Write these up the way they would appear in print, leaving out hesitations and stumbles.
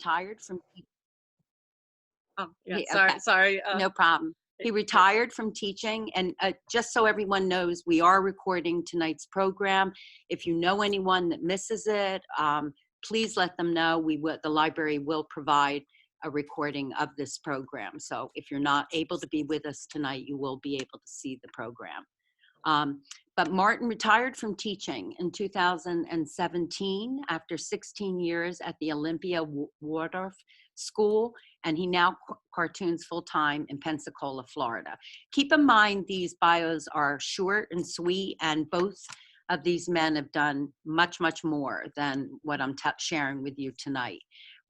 retired from Oh, yeah, okay. sorry. No problem. He retired from teaching, and just so everyone knows, we are recording tonight's program. If you know anyone that misses it, please let them know. The library will provide a recording of this program. So if you're not able to be with us tonight, you will be able to see the program. But Martin retired from teaching in 2017 after 16 years at the Olympia Waldorf School, and he now cartoons full-time in Pensacola, Florida. Keep in mind, these bios are short and sweet, and both of these men have done much, much more than what I'm sharing with you tonight.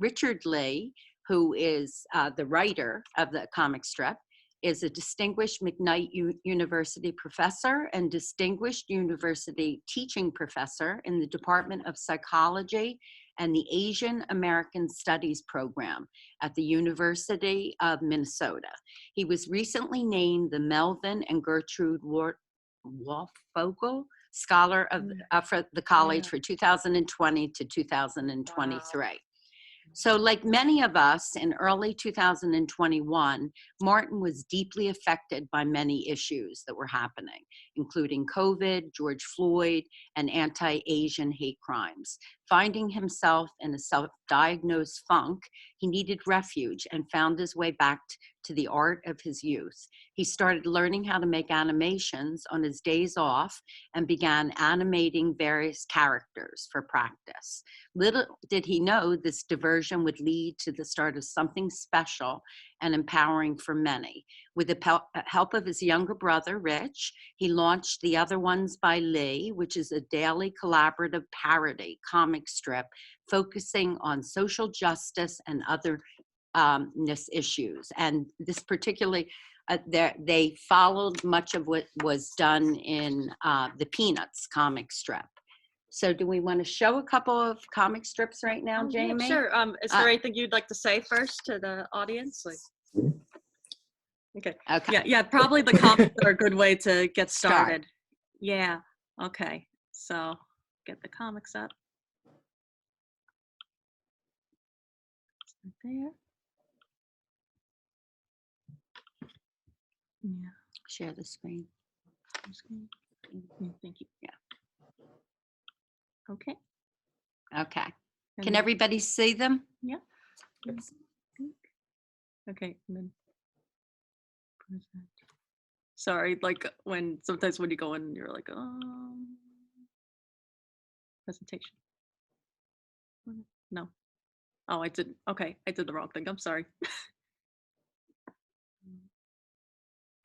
Richard Lee, who is the writer of the comic strip, is a distinguished McKnight University professor and distinguished university teaching professor in the Department of Psychology and the Asian American Studies program at the University of Minnesota. He was recently named the Melvin and Gertrude Wolfvogel Scholar for the college for 2020 to 2023. Wow. So like many of us in early 2021, Martin was deeply affected by many issues that were happening, including COVID, George Floyd, and anti-Asian hate crimes. Finding himself in a self-diagnosed funk, he needed refuge and found his way back to the art of his youth. He started learning how to make animations on his days off and began animating various characters for practice. Little did he know this diversion would lead to the start of something special and empowering for many. With the help of his younger brother, Rich, he launched The Other Ones by Lee, which is a daily collaborative parody comic strip focusing on social justice and otherness issues. And this particularly, they followed much of what was done in the Peanuts comic strip. So do we want to show a couple of comic strips right now, Jamie? Yeah, sure. Is there anything you'd like to say first to the audience? Okay. Yeah, probably the comics are a good way to get started. Yeah, okay. So get the comics up. Right there. Yeah. Share the screen. Thank you. Yeah. Okay. Okay. Can everybody see them? Yeah. Okay. And then sorry, like sometimes when you go in, you're like, oh, presentation. No. Oh, I did. Okay, I did the wrong thing. I'm sorry.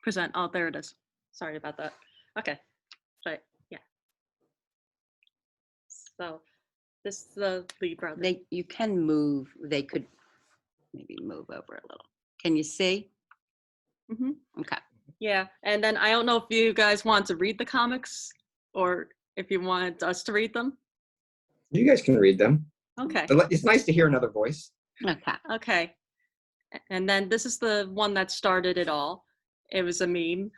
Present. Oh, there it is. Sorry about that. Okay. But yeah. So this is the Lee brothers. You can move. They could maybe move over a little. Can you see? Mm-hmm. Okay. Yeah, and then I don't know if you guys want to read the comics or if you wanted us to read them. You guys can read them. Okay. It's nice to hear another voice. Okay. Okay. And then this is the one that started it all. It was a meme.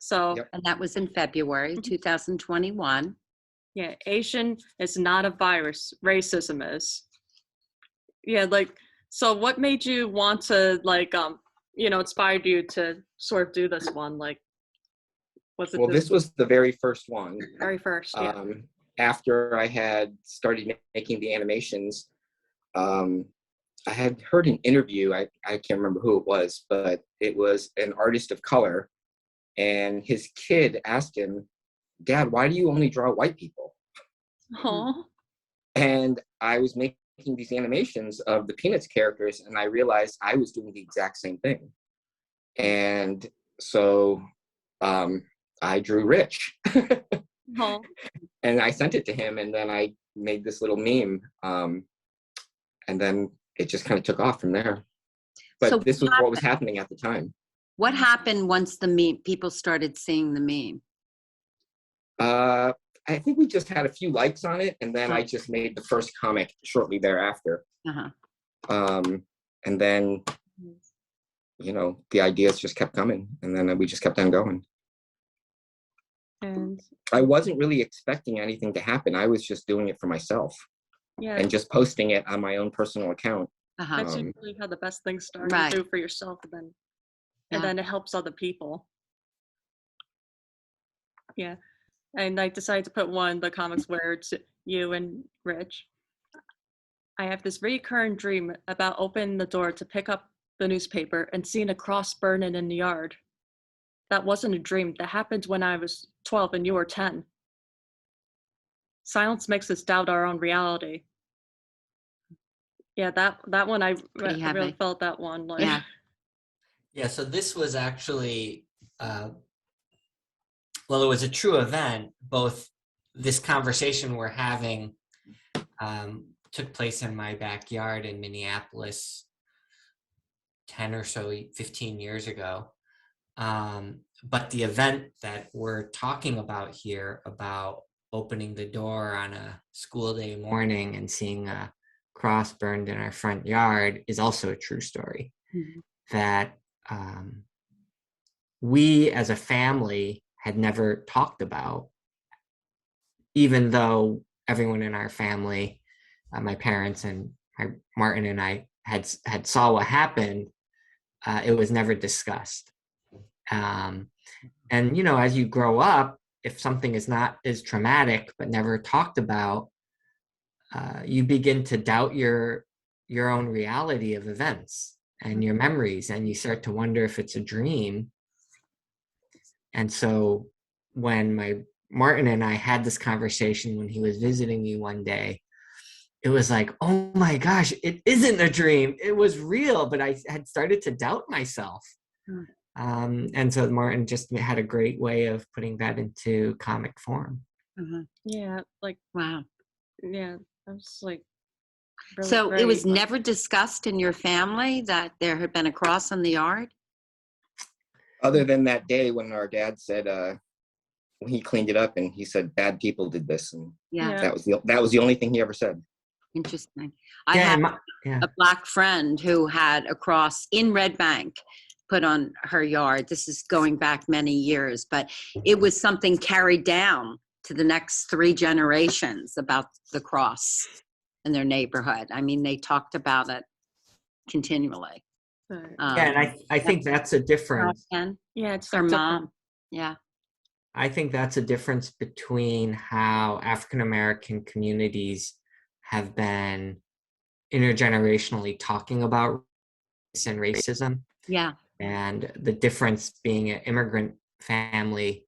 So. Yep. And that was in February 2021. Yeah, Asian is not a virus. Racism is. Yeah, so what made you want to inspired you to sort of do this one? Was it? Well, this was the very first one. Very first, yeah. After I had started making the animations, I had heard an interview. I can't remember who it was, but it was an artist of color, and his kid asked him, "Dad, why do you only draw white people?" Aww. And I was making these animations of the Peanuts characters, and I realized I was doing the exact same thing. And so I drew Rich. Aww. And I sent it to him, and then I made this little meme, and then it just kind of took off from there. But so this was what was happening at the time. What happened once the meme people started seeing the meme? I think we just had a few likes on it, and then I just made the first comic shortly thereafter. And then, the ideas just kept coming, and then we just kept on going. And I wasn't really expecting anything to happen. I was just doing it for myself. Yeah. And just posting it on my own personal account. Uh-huh. That's usually how the best things start. Right. You do it for yourself, and Yeah. then it helps other people. Yeah. And I decided to put one of the comics where it's you and Rich. I have this recurrent dream about opening the door to pick up the newspaper and seeing a cross burning in the yard. That wasn't a dream. That happened when I was 12 and you were 10. Silence makes us doubt our own reality. Yeah, that one I Pretty really heavy. felt that one. Like, Yeah. Yeah, so this was actually, well, it was a true event. Both this conversation we're having took place in my backyard in Minneapolis 10 or so, 15 years ago. But the event that we're talking about here, about opening the door on a school day morning and seeing a cross burned in our front yard, is also a true story. Mhm. That we as a family had never talked about, even though everyone in our family, my parents and Martin and I had saw what happened. It was never discussed. And as you grow up, if something is not as traumatic but never talked about, you begin to doubt your own reality of events and your memories, and you start to wonder if it's a dream. And so when Martin and I had this conversation when he was visiting me one day, it was like, oh my gosh, it isn't a dream. It was real, but I had started to doubt myself. And so Martin just had a great way of putting that into comic form. Mhm. yeah, like, Wow. yeah, I was like, really So it was great, like- never discussed in your family that there had been a cross in the yard? Other than that day when our dad said, when he cleaned it up and he said bad people did this, and Yeah. Yeah. that was the only thing he ever said. Interesting. I Yeah, had a Black friend who had a cross in Red Bank put on her yard. This is going back many years, but it was something carried down to the next 3 generations about the cross in their neighborhood. I mean, they talked about it continually. but- and I think that's a difference. yeah, it's Their different. mom. Yeah. I think that's a difference between how African American communities have been intergenerationally talking about race and racism, Yeah. and the difference being an immigrant family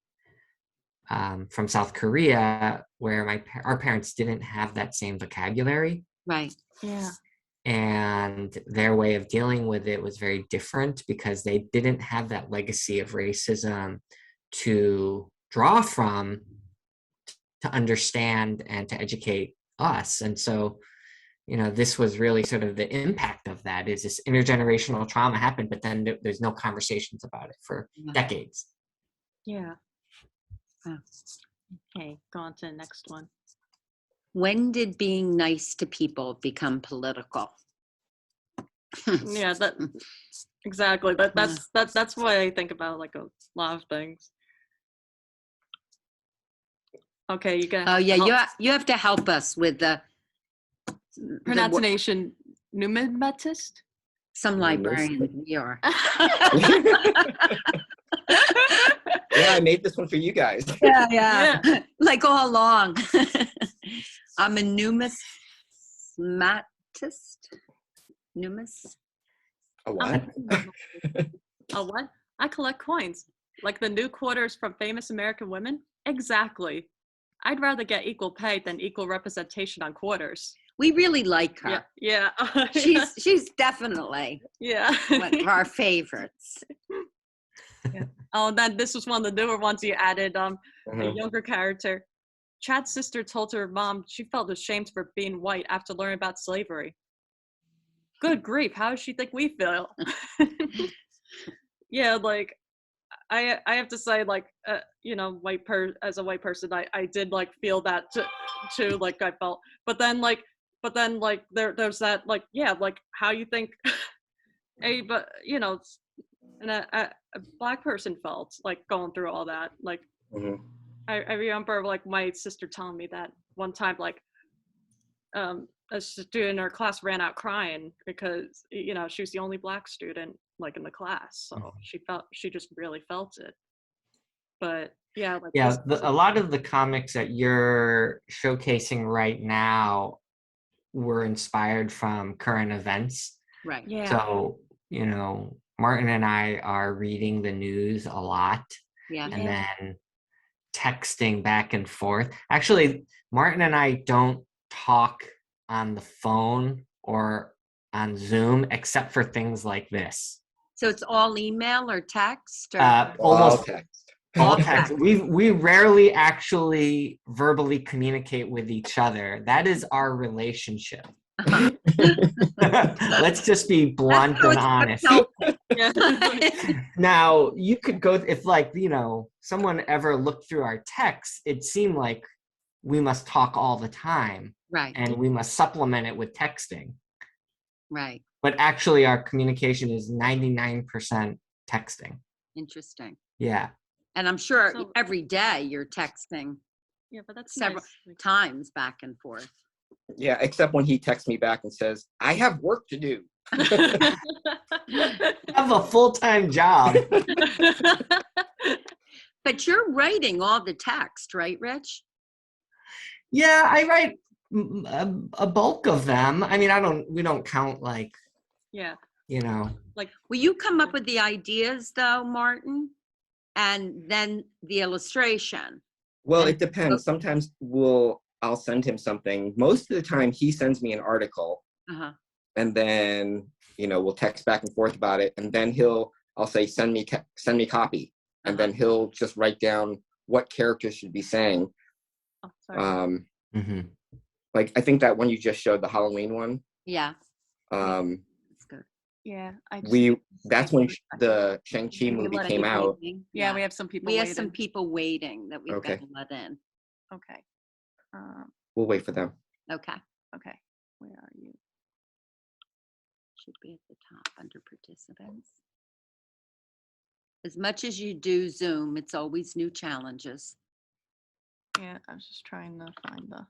from South Korea, where our parents didn't have that same vocabulary, Right. Yeah, and their way of dealing with it was very different because they didn't have that legacy of racism to draw from to understand and to educate us. And so this was really sort of the impact of that, is this intergenerational trauma happened, but then there's no conversations about it for Yeah. decades. yeah. Wow. Okay, go on to the next one. When did being nice to people become political? Yeah, that exactly. That's what I think about, like, a lot of things. Okay, you got. Oh yeah, you have to help us with the Pronunciation, numismatist. some librarian we are. Yeah, I made this one for you guys. Yeah. Like all along. I'm a numismatist. A what? Oh, what? I collect coins, like the new quarters from famous American women. Exactly. I'd rather get equal pay than equal representation on quarters. We really like her. Yeah. She's definitely yeah. one of our favorites. Oh, then this was one of the newer ones you added. A Mhm. younger character. Chad's sister told her mom she felt ashamed for being white after learning about slavery. Good grief, how does she think we feel? Yeah, like I have to say, like, as a white person, I did like feel that too. Like I felt, but then there's that, like, yeah, like how you think and a Black person felt like going through all that. Like Mhm. I remember, like, my sister telling me that one time, like a student in our class ran out crying because, you know, she was the only Black student like in the class. So she just really felt it. But yeah, like Yeah, a lot of the comics that you're showcasing right now were inspired from current events. Right. yeah. So, you know, Martin and I are reading the news a lot Yeah. and Yeah. then texting back and forth. Actually, Martin and I don't talk on the phone or on Zoom except for things like this. So it's all email or text or All Almost text. all text. We rarely actually verbally communicate with each other. That is our relationship. Let's just be blunt and honest. Yeah. Now, you could go, if like, you know, someone ever looked through our texts, it seemed like we must talk all the time Right. and we must supplement it with texting. Right. But actually, our communication is 99% texting. Interesting. Yeah. And I'm sure So- every day you're texting Yeah, but that's several nice. times back and forth. Yeah, except when he texts me back and says, I have work to do. I have a full-time job. But you're writing all the text, right, Rich? Yeah, I write a bulk of them. I mean, we don't count like, Yeah. you know. Will you come up with the ideas though, Martin? And then the illustration. Well, And- it depends. Sometimes I'll send him something. Most of the time he sends me an article Uh-huh. and then, you know, we'll text back and forth about it. And then I'll say, send me copy. And then he'll just write down what characters should be saying. Oh, sorry. Mhm. Like, I think that one you just showed, the Halloween one, Yeah, that's good. Yeah. that's when the Shang-Chi movie came out. Yeah, we have some people We have waiting. some people waiting that we've Okay. got to let in. Okay. We'll wait for them. Okay, Okay. Where are you? should be at the top under participants. As much as you do Zoom, it's always new challenges. Yeah, I was just trying to find the.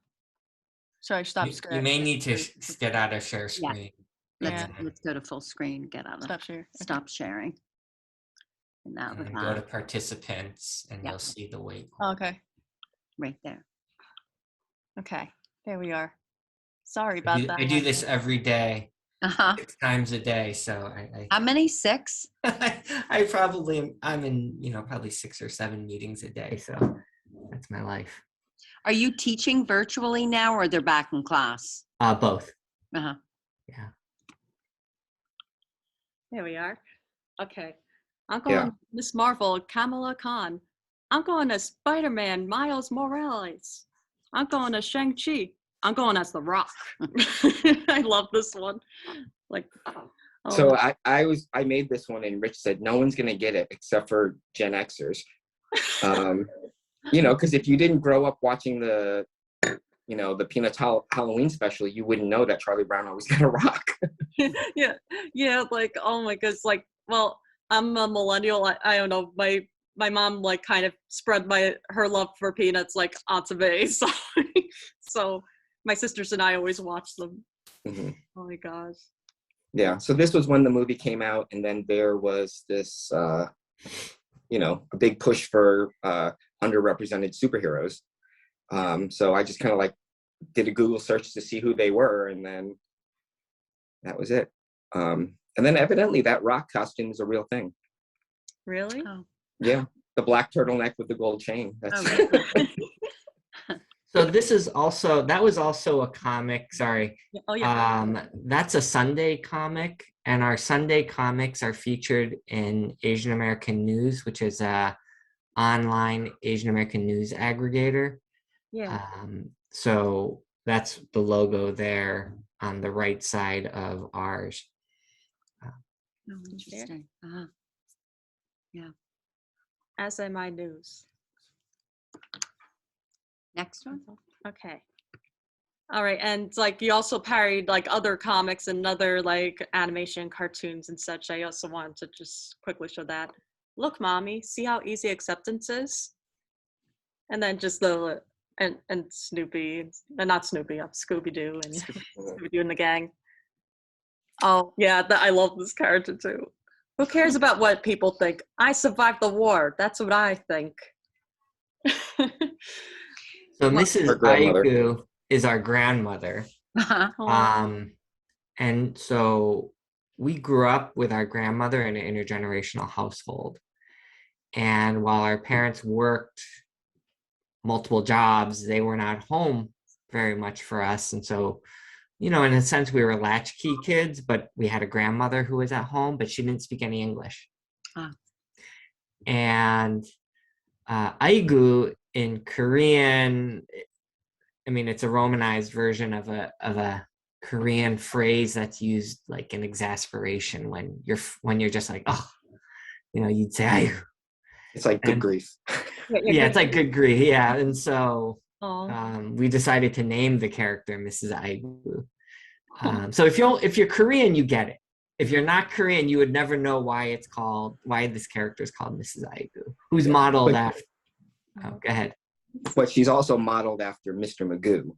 Sorry, stop You may need to get out of share Yeah. screen. Yeah. Let's go to full screen, get out of, Stop share. Okay. stop sharing. And now the And go to bottom, participants and Yeah. you'll see the wait. Oh, okay. right there. Okay. There we are. Sorry about that. I do this every day, Uh-huh. 6 times a day. So How many? 6? I'm in, you know, probably 6 or 7 meetings a day. So that's my life. Are you teaching virtually now or they're back in class? Both. Uh-huh. Yeah. There we are. Okay. I'm going Miss Marvel, Kamala Khan. I'm going as Spider-Man, Miles Morales. I'm going as Shang-Chi. I'm going as The Rock. I love this one. Like, oh, So I made this one and Rich said, no one's going to get it except for Gen Xers. You know, because if you didn't grow up watching the Peanuts Halloween special, you wouldn't know that Charlie Brown always got a rock. yeah, like, oh my goodness, like, well, I'm a millennial. I don't know, my mom like kind of spread her love for Peanuts like onto me, so my sisters and I always watch them. Mm-hmm. Oh my gosh. Yeah, so this was when the movie came out, and then there was this, you know, a big push for underrepresented superheroes. So I just kind of like did a Google search to see who they were, and then that was it. And then evidently that rock costume is a real thing. Really? Oh. Yeah, the black turtleneck with the gold chain. That's So that was also a comic. Sorry. Oh yeah. That's a Sunday comic, and our Sunday comics are featured in Asian American News, which is a online Asian American news aggregator. Yeah. So that's the logo there on the right side of ours. Oh, interesting. Uh-huh. Yeah. SMI News. Next one. Okay. All right, and like you also parodied like other comics and other like animation cartoons and such. I also wanted to just quickly show that. Look, mommy, see how easy acceptance is? And then just the and Snoopy, and not Snoopy, Scooby Doo and Scooby Doo and the gang. Oh yeah, I love this character too. Who cares about what people think? I survived the war. That's what I think. So Well, Mrs. Our grandmother. Aigu is our grandmother. Oh, And so we grew up with our grandmother in an intergenerational household. And while our parents worked multiple jobs, they were not home very much for us. And so, in a sense, we were latchkey kids, but we had a grandmother who was at home, but she didn't speak any English. Ah. And Aigu in Korean, I mean, it's a romanized version of a Korean phrase that's used like in exasperation when you're just like, oh, you'd say Aigu. It's like good grief. Yeah, it's like good grief. Yeah, and so oh. we decided to name the character Mrs. Aigu. So if you're Korean, you get it. If you're not Korean, you would never know why this character is called Mrs. Aigu, who's modeled after. Oh, go ahead. But she's also modeled after Mr. Magoo.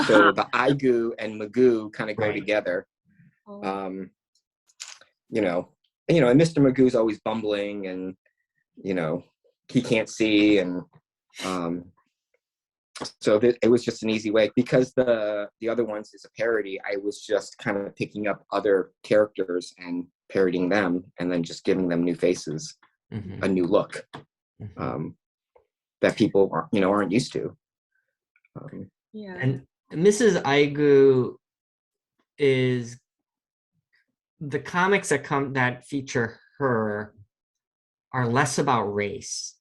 So the Aigu and Magoo kind of go Right. together. Oh. And Mr. Magoo's always bumbling and, he can't see. And so it was just an easy way, because the other ones is a parody. I was just kind of picking up other characters and parodying them and then just giving them new faces, a new look. That people aren't used to. Yeah. And Mrs. Aigu is the comics that feature her are less about race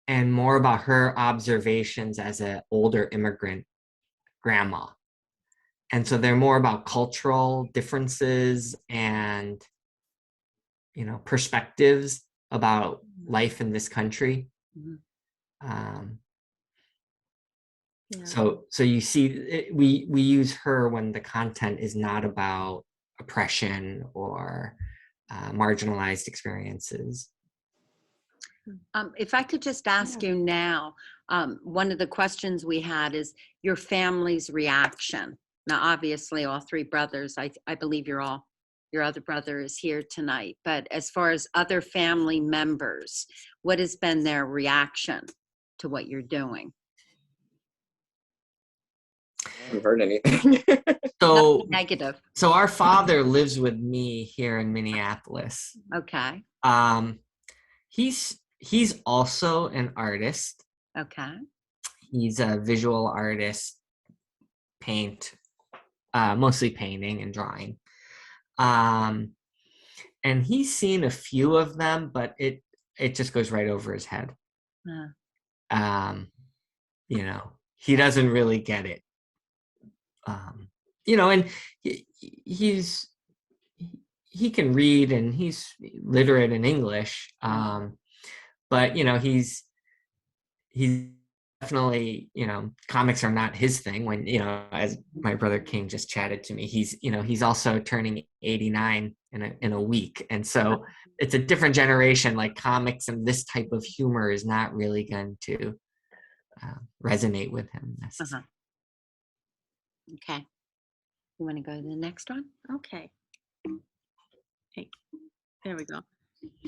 and more about her observations as an older immigrant grandma. And so they're more about cultural differences and, perspectives about life in this country. Yeah. So you see, we use her when the content is not about oppression or marginalized experiences. If I could just ask you now, one of the questions we had is your family's reaction. Now, obviously, all three brothers, I believe your other brother is here tonight, but as far as other family members, what has been their reaction to what you're doing? I haven't heard anything. So Nothing negative. So our father lives with me here in Minneapolis. Okay. He's also an artist. Okay. He's a visual artist, mostly painting and drawing. And he's seen a few of them, but it just goes right over his head. He doesn't really get it. And he can read and he's literate in English. But he's definitely, comics are not his thing. When, as my brother King just chatted to me, he's also turning 89 in a week. And so it's a different generation. Like, comics and this type of humor is not really going to resonate with him necessarily. Okay. You want to go to the next one? Okay. Hey, there we go.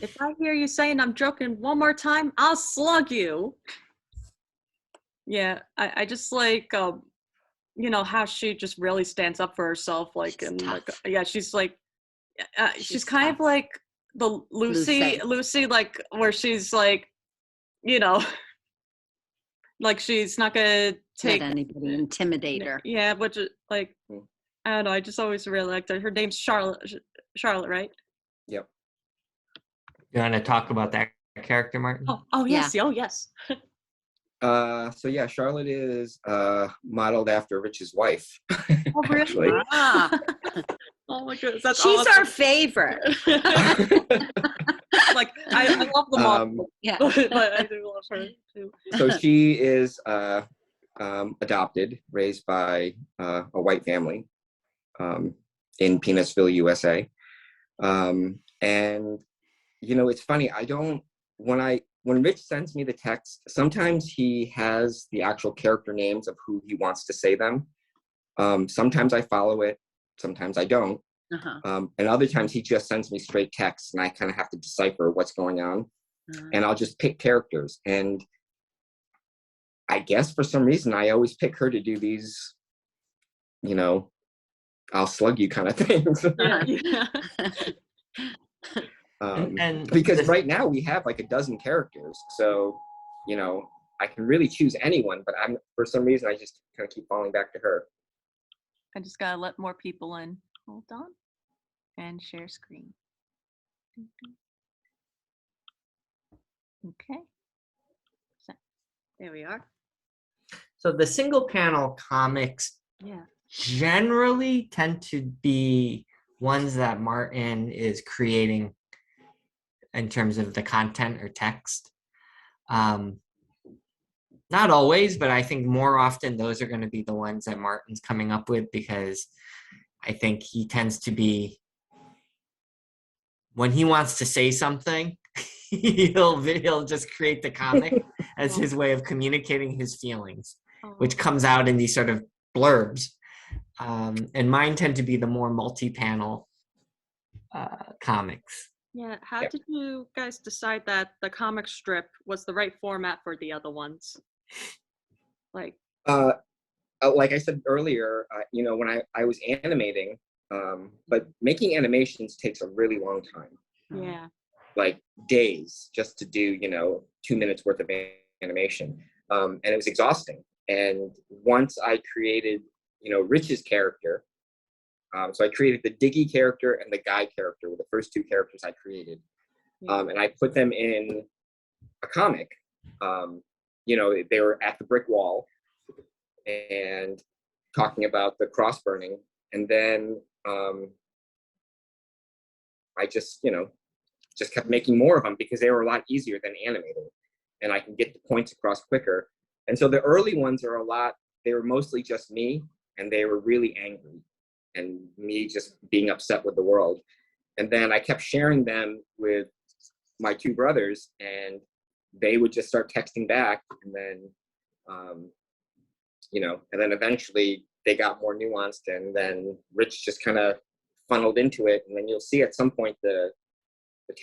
If I hear you saying I'm joking one more time, I'll slug you. Yeah, I just like, how she just really stands up for herself. Like, She's and tough. like, yeah, she's like, she's kind tough. of like the Lucy, like, where she's like, like she's not gonna take Let anybody intimidate her. Yeah, but like, I don't know. I just always really liked her. Her name's Charlotte, right? Yep. You want to talk about that character, Martin? Oh yes. Yeah. Oh yes. So yeah, Charlotte is modeled after Rich's wife. Oh really? Actually. Ah, Oh my goodness, that's she's awesome. our favorite. Like, I love the model, Yeah. but I do love her too. So she is adopted, raised by a white family in Peanutsville, USA. And it's funny. When when Rich sends me the text, sometimes he has the actual character names of who he wants to say them. Sometimes I follow it, sometimes I don't. And other times he just sends me straight text and I kind of have to decipher what's going on. And I'll just pick characters. And I guess for some reason, I always pick her to do these, you know, I'll slug you kind of things. Yeah. Because right now we have like a dozen characters. So, you know, I can really choose anyone, but for some reason, I just kind of keep falling back to her. I just gotta let more people in. Hold on. And share screen. Okay. So, there we are. So the single panel comics Yeah. generally tend to be ones that Martin is creating in terms of the content or text. Not always, but I think more often those are going to be the ones that Martin's coming up with, because I think he tends to be, when he wants to say something, he'll just create the comic as his way of communicating his feelings, which comes out in these sort of blurbs. And mine tend to be the more multi-panel comics. Yeah, how did you guys decide that the comic strip was the right format for the other ones? Like I said earlier, you know, when I was animating, but making animations takes a really long time. yeah. Like days just to do, you know, 2 minutes worth of animation. And it was exhausting. And once I created, you know, Rich's character, so I created the Diggy character and the Guy character were the first two characters I created. And I put them in a comic. You know, they were at the brick wall and talking about the cross burning. And then I just, you know, just kept making more of them because they were a lot easier than animating. And I can get the points across quicker. And so the early ones are they were mostly just me, and they were really angry and me just being upset with the world. And then I kept sharing them with my two brothers, and they would just start texting back. And then, you know, and then eventually they got more nuanced, and then Rich just kind of funneled into it. And then you'll see at some point the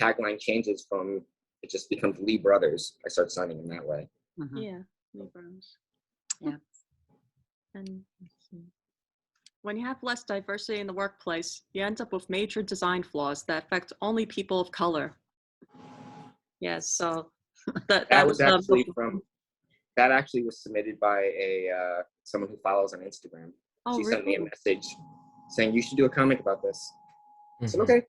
tagline changes from, it just becomes Lee Brothers. I start signing in that way. Yeah, Lee Brothers. Yeah. And let's see. When you have less diversity in the workplace, you end up with major design flaws that affect only people of color. Yeah, so that was actually that actually was submitted by someone who follows on Instagram. Oh, she really? sent me a message saying, you should do a comic about this. I said, Mhm. okay.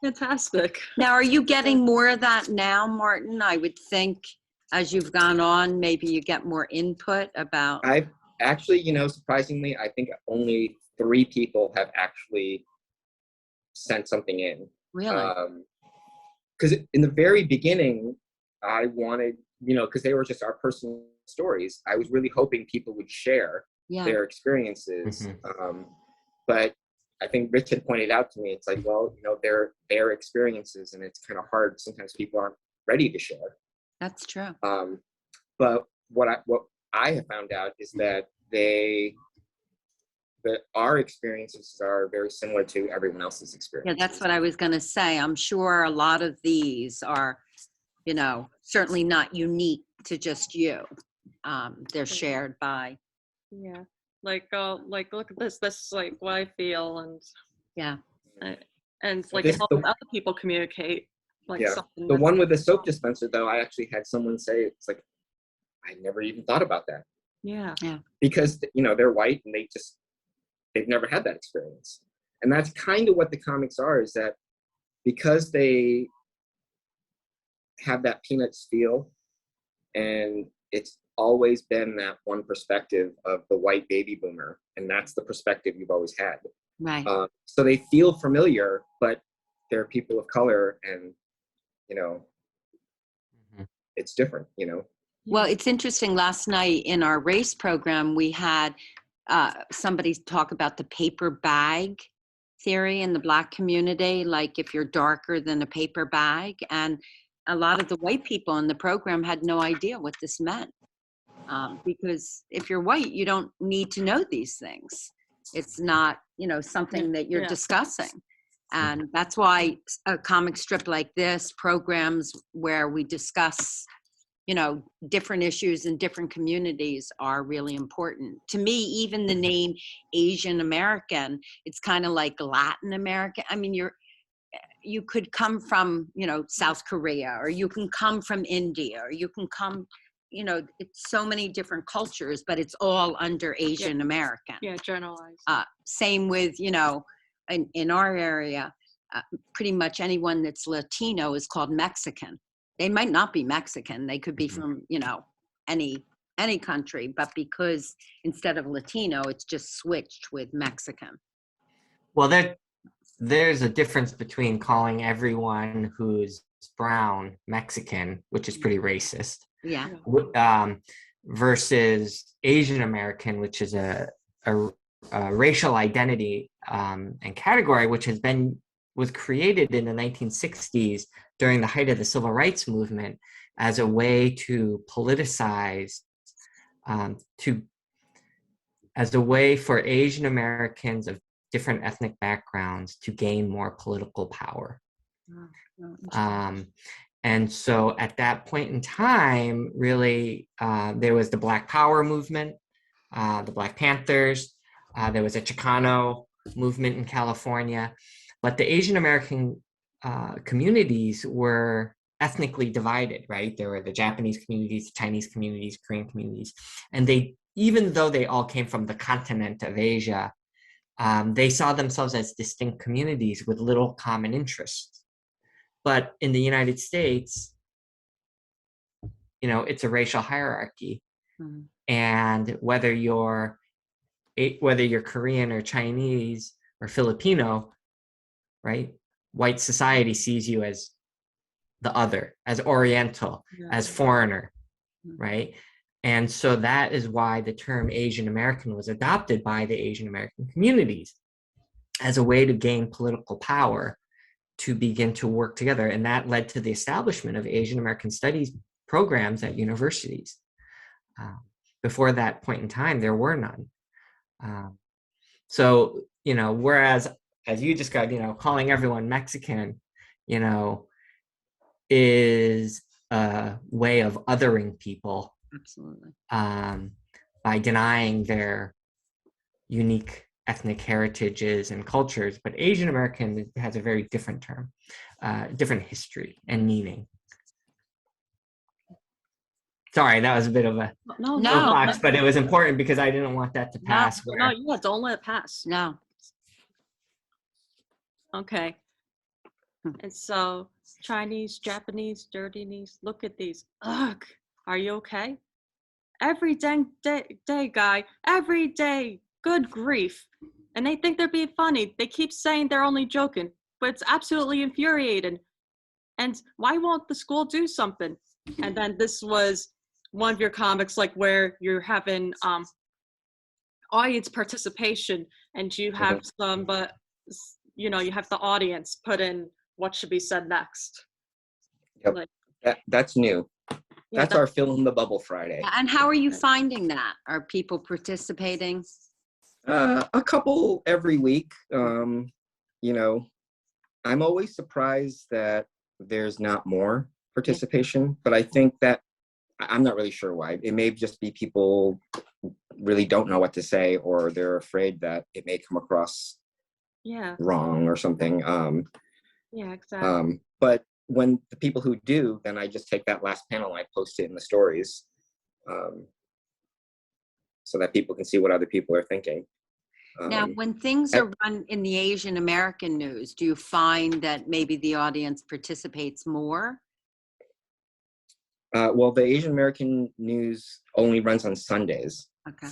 Fantastic. Now, are you getting more of that now, Martin? I would think as you've gone on, maybe you get more input about. I've actually, you know, surprisingly, I think only 3 people have actually sent something in. Really? Because in the very beginning, I wanted, you know, because they were just our personal stories. I was really hoping people would share their experiences. But I think Rich had pointed out to me, it's like, well, you know, they're their experiences, and it's kind of hard. Sometimes people aren't ready to share. That's true. But what I have found out is that our experiences are very similar to everyone else's experiences. Yeah, that's what I was going to say. I'm sure a lot of these are, you know, certainly not unique to just you. They're shared by. Yeah, like look at this. This is like what I feel, and Yeah. And like This- help other people communicate. Like something. The one with the soap dispenser, though, I actually had someone say, it's like, I never even thought about that. Yeah. Because, you know, they're white and they've never had that experience. And that's kind of what the comics are, is that because they have that Peanuts feel, and it's always been that one perspective of the white baby boomer, and that's the perspective you've always had. Right. So they feel familiar, but they're people of color, and, you know, it's different, you know. Well, it's interesting. Last night in our race program, we had somebody talk about the paper bag theory in the Black community, like if you're darker than a paper bag. And a lot of the white people in the program had no idea what this meant. Because if you're white, you don't need to know these things. It's not, something that you're Yeah. discussing. And that's why a comic strip like this, programs where we discuss, different issues in different communities are really important. To me, even the name Asian American, it's kind of like Latin American. I mean, you could come from, South Korea, or you can come from India, or you can come, it's so many different cultures, but it's all under Asian American. Yeah, generalized. Same with, in our area, pretty much anyone that's Latino is called Mexican. They might not be Mexican. They could be from, any country, but because instead of Latino, it's just switched with Mexican. Well, there's a difference between calling everyone who's brown Mexican, which is pretty racist, Yeah. versus Asian American, which is a racial identity and category, which was created in the 1960s during the height of the civil rights movement as a way to politicize, as a way for Asian Americans of different ethnic backgrounds to gain more political power. And so at that point in time, really, there was the Black Power movement, the Black Panthers, there was a Chicano movement in California, but the Asian American communities were ethnically divided, right? There were the Japanese communities, the Chinese communities, Korean communities, and even though they all came from the continent of Asia, they saw themselves as distinct communities with little common interests. But in the United States, it's a racial hierarchy. Mm-hmm. And whether you're Korean or Chinese or Filipino, right? White society sees you as the other, as Oriental, as foreigner, right? And so that is why the term Asian American was adopted by the Asian American communities as a way to gain political power, to begin to work together. And that led to the establishment of Asian American studies programs at universities. Before that point in time, there were none. So, whereas, as you described, calling everyone Mexican, is a way of othering people. Absolutely. By denying their unique ethnic heritages and cultures, but Asian American has a very different term, different history and meaning. Sorry, that was a bit of a soapbox, but it was important because I didn't want that to pass. Don't let it pass. No. Okay. And so Chinese, Japanese, dirtiness, look at these. Ugh, are you okay? Every dang day, guy, every day. Good grief. And they think they're being funny. They keep saying they're only joking, but it's absolutely infuriating. And why won't the school do something? And then this was one of your comics, like where you're having audience participation, and you have you have the audience put in what should be said next. Yep. That's new. That's our Fill in the Bubble Friday. And how are you finding that? Are people participating? A couple every week. I'm always surprised that there's not more participation, but I think that I'm not really sure why. It may just be people really don't know what to say, or they're afraid that it may come across wrong or something. Exactly. But when the people who do, then I just take that last panel and I post it in the stories, so that people can see what other people are thinking. Now, when things are run in the Asian American news, do you find that maybe the audience participates more? Well, the Asian American news only runs on Sundays. Okay.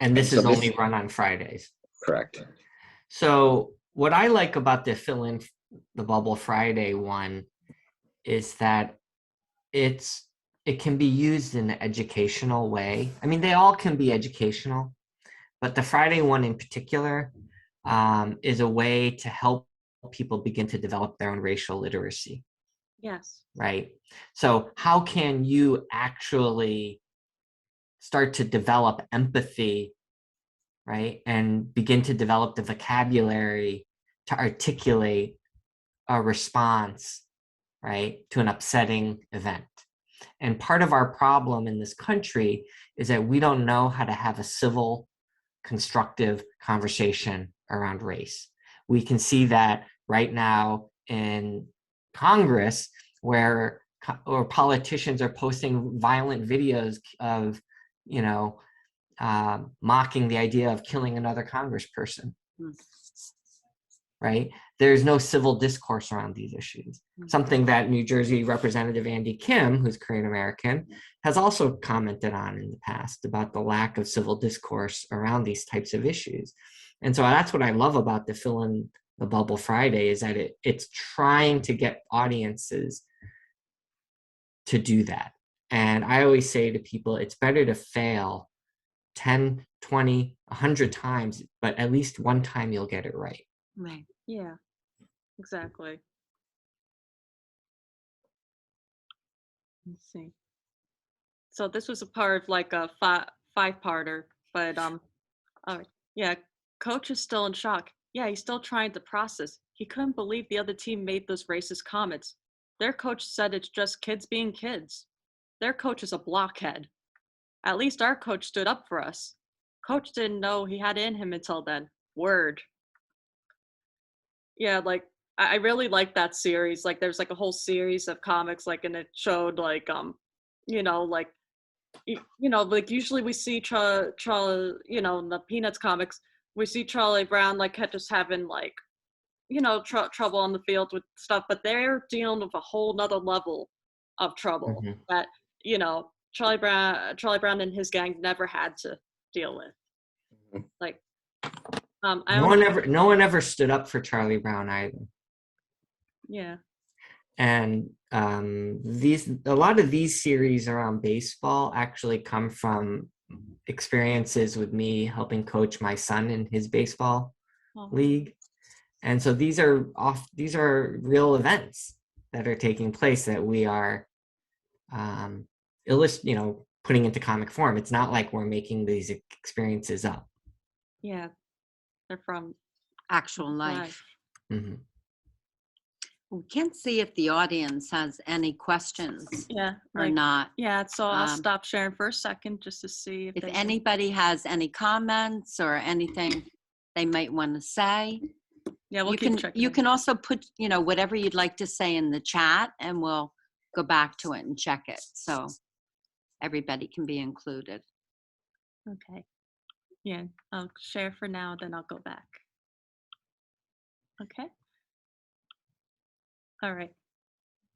And this is only run on Fridays. Correct. So what I like about the Fill in the Bubble Friday one is that it can be used in an educational way. I mean, they all can be educational, but the Friday one in particular is a way to help people begin to develop their own racial literacy, Yes. right? So how can you actually start to develop empathy, right? And begin to develop the vocabulary to articulate a response, right, to an upsetting event. And part of our problem in this country is that we don't know how to have a civil, constructive conversation around race. We can see that right now in Congress, where politicians are posting violent videos of, mocking the idea of killing another congressperson. Right? There's no civil discourse around these issues. Something that New Jersey Representative Andy Kim, who's Korean American, has also commented on in the past about the lack of civil discourse around these types of issues. And so that's what I love about the Fill in the Bubble Friday, is that it's trying to get audiences to do that. And I always say to people, it's better to fail 10, 20, 100 times, but at least one time you'll get it right. Right. Yeah, exactly. Let's see. So this was a part of like a five-parter, but yeah, coach is still in shock. Yeah, he's still trying to process. He couldn't believe the other team made those racist comments. Their coach said it's just kids being kids. Their coach is a blockhead. At least our coach stood up for us. Coach didn't know he had it in him until then. Word. Yeah, like I really like that series. Like there's like a whole series of comics, like, and it showed like like like usually we see Charlie, in the Peanuts comics, we see Charlie Brown like just having like trouble on the field with stuff, but they're dealing with a whole nother level of trouble that Charlie Brown and his gang never had to deal with. Like No one ever stood up for Charlie Brown either. Yeah. And a lot of these series around baseball actually come from experiences with me helping coach my son in his baseball league. And so these are real events that are taking place that we are putting into comic form. It's not like we're making these experiences up. Yeah. They're from Actual life. Mm-hmm. We can't see if the audience has any questions or not. Yeah, so I'll stop sharing for a second just to see if anybody has any comments or anything they might want to say. Yeah, we'll keep checking. You can also put, whatever you'd like to say in the chat, and we'll go back to it and check it. So everybody can be included. Okay. Yeah, I'll share for now, then I'll go back. Okay. All right.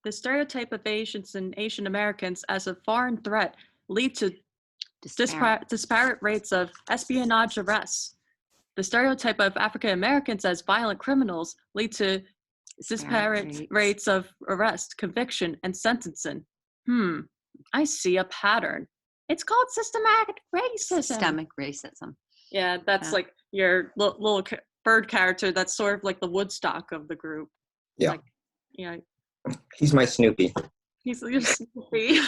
The stereotype of Asians and Asian Americans as a foreign threat lead to disparate rates of espionage arrests. The stereotype of African Americans as violent criminals lead to disparate rates of arrest, conviction, and sentencing. I see a pattern. It's called systematic racism. Systemic racism. Yeah, that's like your little bird character. That's sort of like the Woodstock of the group. Yeah. Like, yeah. He's my Snoopy. He's your Snoopy.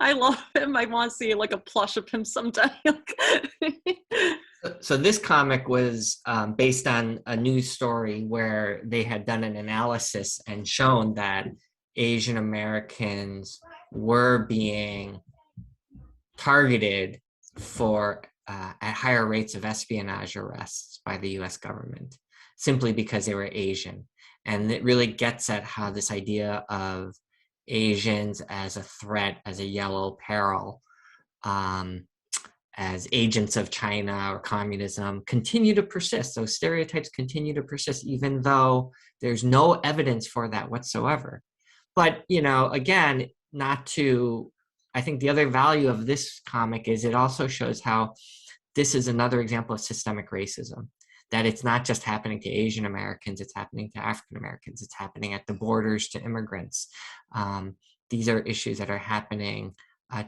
I love him. I want to see like a plush of him someday. So this comic was based on a news story where they had done an analysis and shown that Asian Americans were being targeted for at higher rates of espionage arrests by the US government, simply because they were Asian. And it really gets at how this idea of Asians as a threat, as a yellow peril, as agents of China or communism continue to persist. Those stereotypes continue to persist, even though there's no evidence for that whatsoever. But, again, I think the other value of this comic is it also shows how this is another example of systemic racism, that it's not just happening to Asian Americans, it's happening to African Americans, it's happening at the borders to immigrants. These are issues that are happening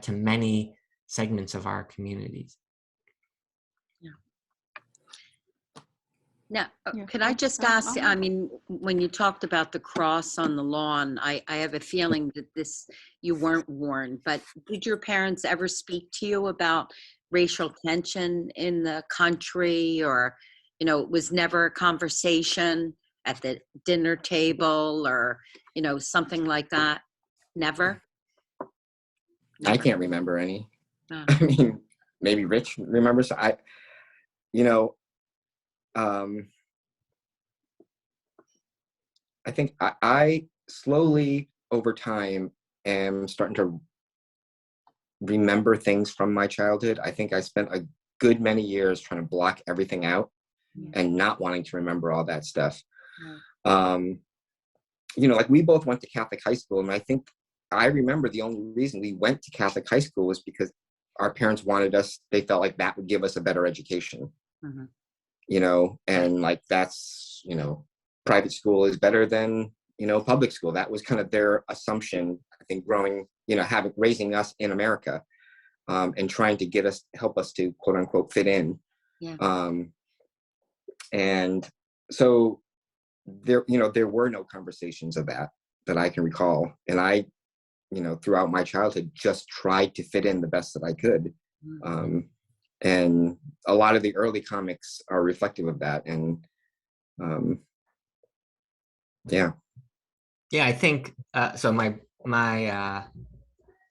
to many segments of our communities. Yeah. Now, Yeah, could I that's just fine. ask, I mean, when you talked about the cross on the lawn, I have a feeling that you weren't warned, but did your parents ever speak to you about racial tension in the country, or, it was never a conversation at the dinner table, or, something like that? Never? I Never. can't remember any. No. I mean, maybe Rich remembers. You know, um, I think I slowly over time am starting to remember things from my childhood. I think I spent a good many years trying to block everything out Yeah. and not wanting to remember all that stuff. Right. Like we both went to Catholic high school, and I think I remember the only reason we went to Catholic high school was because our parents wanted us, they felt like that would give us a better education. Mm-hmm. And like that's, private school is better than, public school. That was kind of their assumption, I think, growing, raising us in America, and trying to help us to quote unquote fit in. Yeah. And so there were no conversations of that I can recall. And I, throughout my childhood, just tried to fit in the best that I could. Mm-hmm. And a lot of the early comics are reflective of that. And yeah. Yeah, I think so.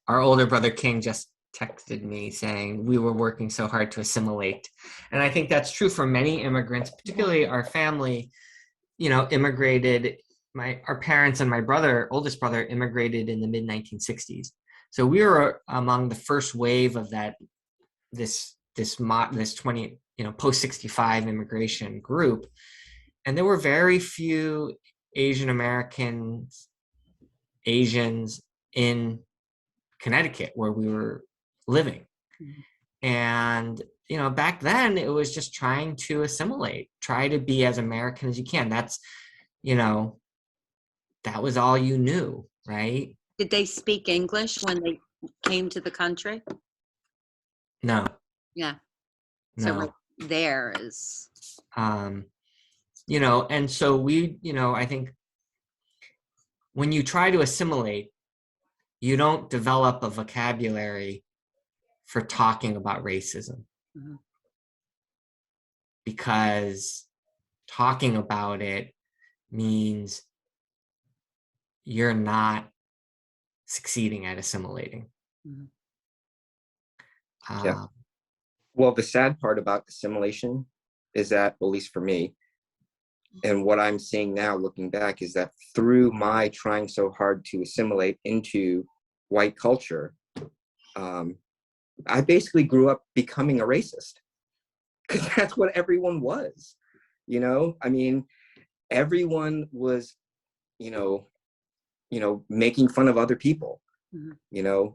Our older brother King just texted me saying we were working so hard to assimilate, and I think that's true for many immigrants, particularly our family. Immigrated. Our parents and my oldest brother, immigrated in the mid 1960s. So we were among the first wave of this 20 post 65 immigration group, and there were very few Asians in Connecticut where we were living. Mm-hmm. And, back then it was just trying to assimilate, try to be as American as you can. That's, that was all you knew, right? Did they speak English when they came to the country? No. Yeah. So No. right there is. And so we, I think when you try to assimilate, you don't develop a vocabulary for talking about racism. Mm-hmm. Because talking about it means you're not succeeding at assimilating. Mm-hmm. Yeah. Well, the sad part about assimilation is that, at least for me, and what I'm seeing now looking back, is that through my trying so hard to assimilate into white culture, I basically grew up becoming a racist, because that's what everyone was. I mean, everyone was, making fun of other people, Mm-hmm.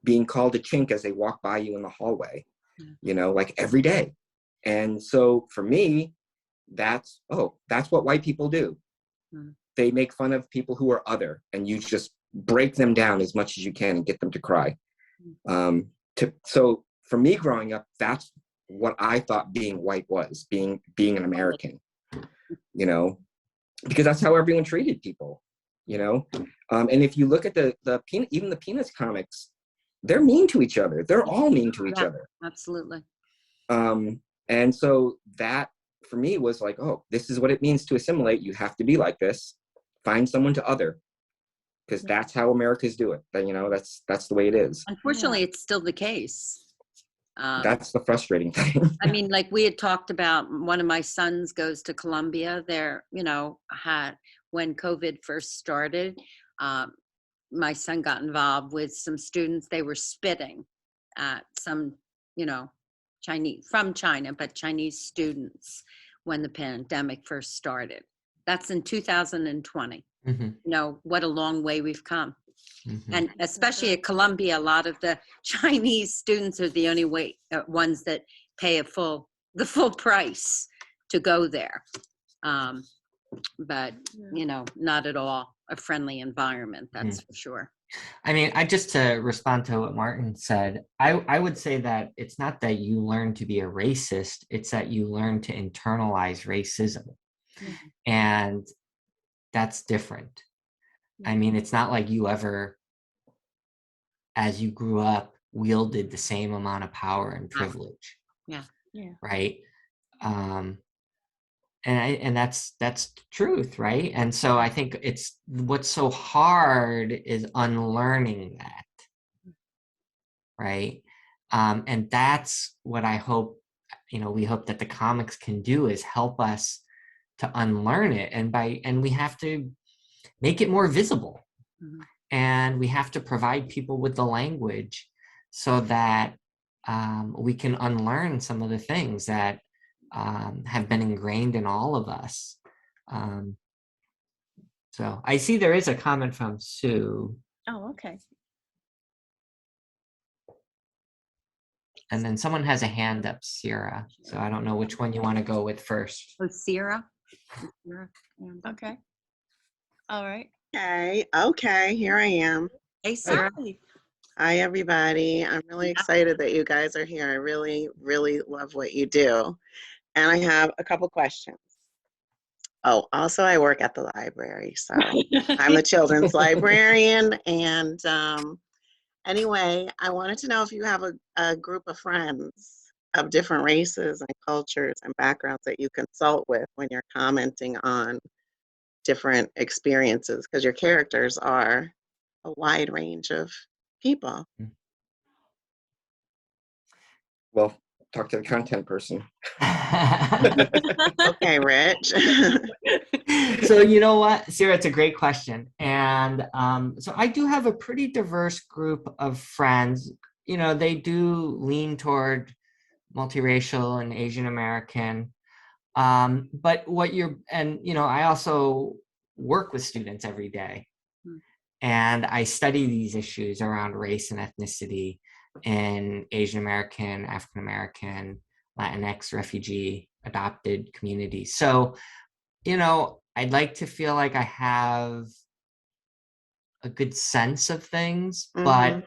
being called a chink as they walk by you in the hallway, like every day. And so for me, that's what white people do. Mm-hmm. They make fun of people who are other, and you just break them down as much as you can and get them to cry. So for me growing up, that's what I thought being white was, being an American, because that's how everyone treated people, and if you look at even the Peanuts comics, they're mean to each other. They're all mean to each other. Absolutely. And so that for me was like, oh, this is what it means to assimilate. You have to be like this. Find someone to other, because that's how Americans do it. That's the way it is. Unfortunately, it's still the case. That's the frustrating thing. I mean, like we had talked about, one of my sons goes to Columbia. There, when COVID first started, my son got involved with some students. They were spitting at some, Chinese from China, but Chinese students when the pandemic first started. That's in 2020. Mm-hmm. What a long way we've come. Mm-hmm. And especially at Columbia, a lot of the Chinese students are the only ones that pay the full price to go there. But, not at all a friendly environment, that's for sure. I mean, I just to respond to what Martin said, I would say that it's not that you learn to be a racist, it's that you learn to internalize racism. Yeah. And that's different. I mean, it's not like you ever, as you grew up, wielded the same amount of power and privilege. Yeah. Right. And that's the truth, right? And so I think it's what's so hard is unlearning that, right? And that's what I hope, we hope that the comics can do is help us to unlearn it, and we have to make it more visible, and we have to provide people with the language so that we can unlearn some of the things that have been ingrained in all of us. So I see there is a comment from Sue. Oh, okay. And then someone has a hand up, Sierra. So I don't know which one you want to go with first. Oh, Sierra. Okay. All right. Okay, here I am. Hey, Sarah. Hi. Hi, everybody. I'm really excited that you guys are here. I really, really love what you do. And I have a couple questions. Oh, also, I work at the library, so I'm the children's librarian. And anyway, I wanted to know if you have a group of friends of different races and cultures and backgrounds that you consult with when you're commenting on different experiences, because your characters are a wide range of people. Well, talk to the content person. Okay, Rich. So you know what, Sarah, it's a great question. And so I do have a pretty diverse group of friends. They do lean toward multiracial and Asian American. But I also work with students every day. And I study these issues around race and ethnicity in Asian American, African American, Latinx, refugee, adopted communities. So, I'd like to feel like I have a good sense of things, but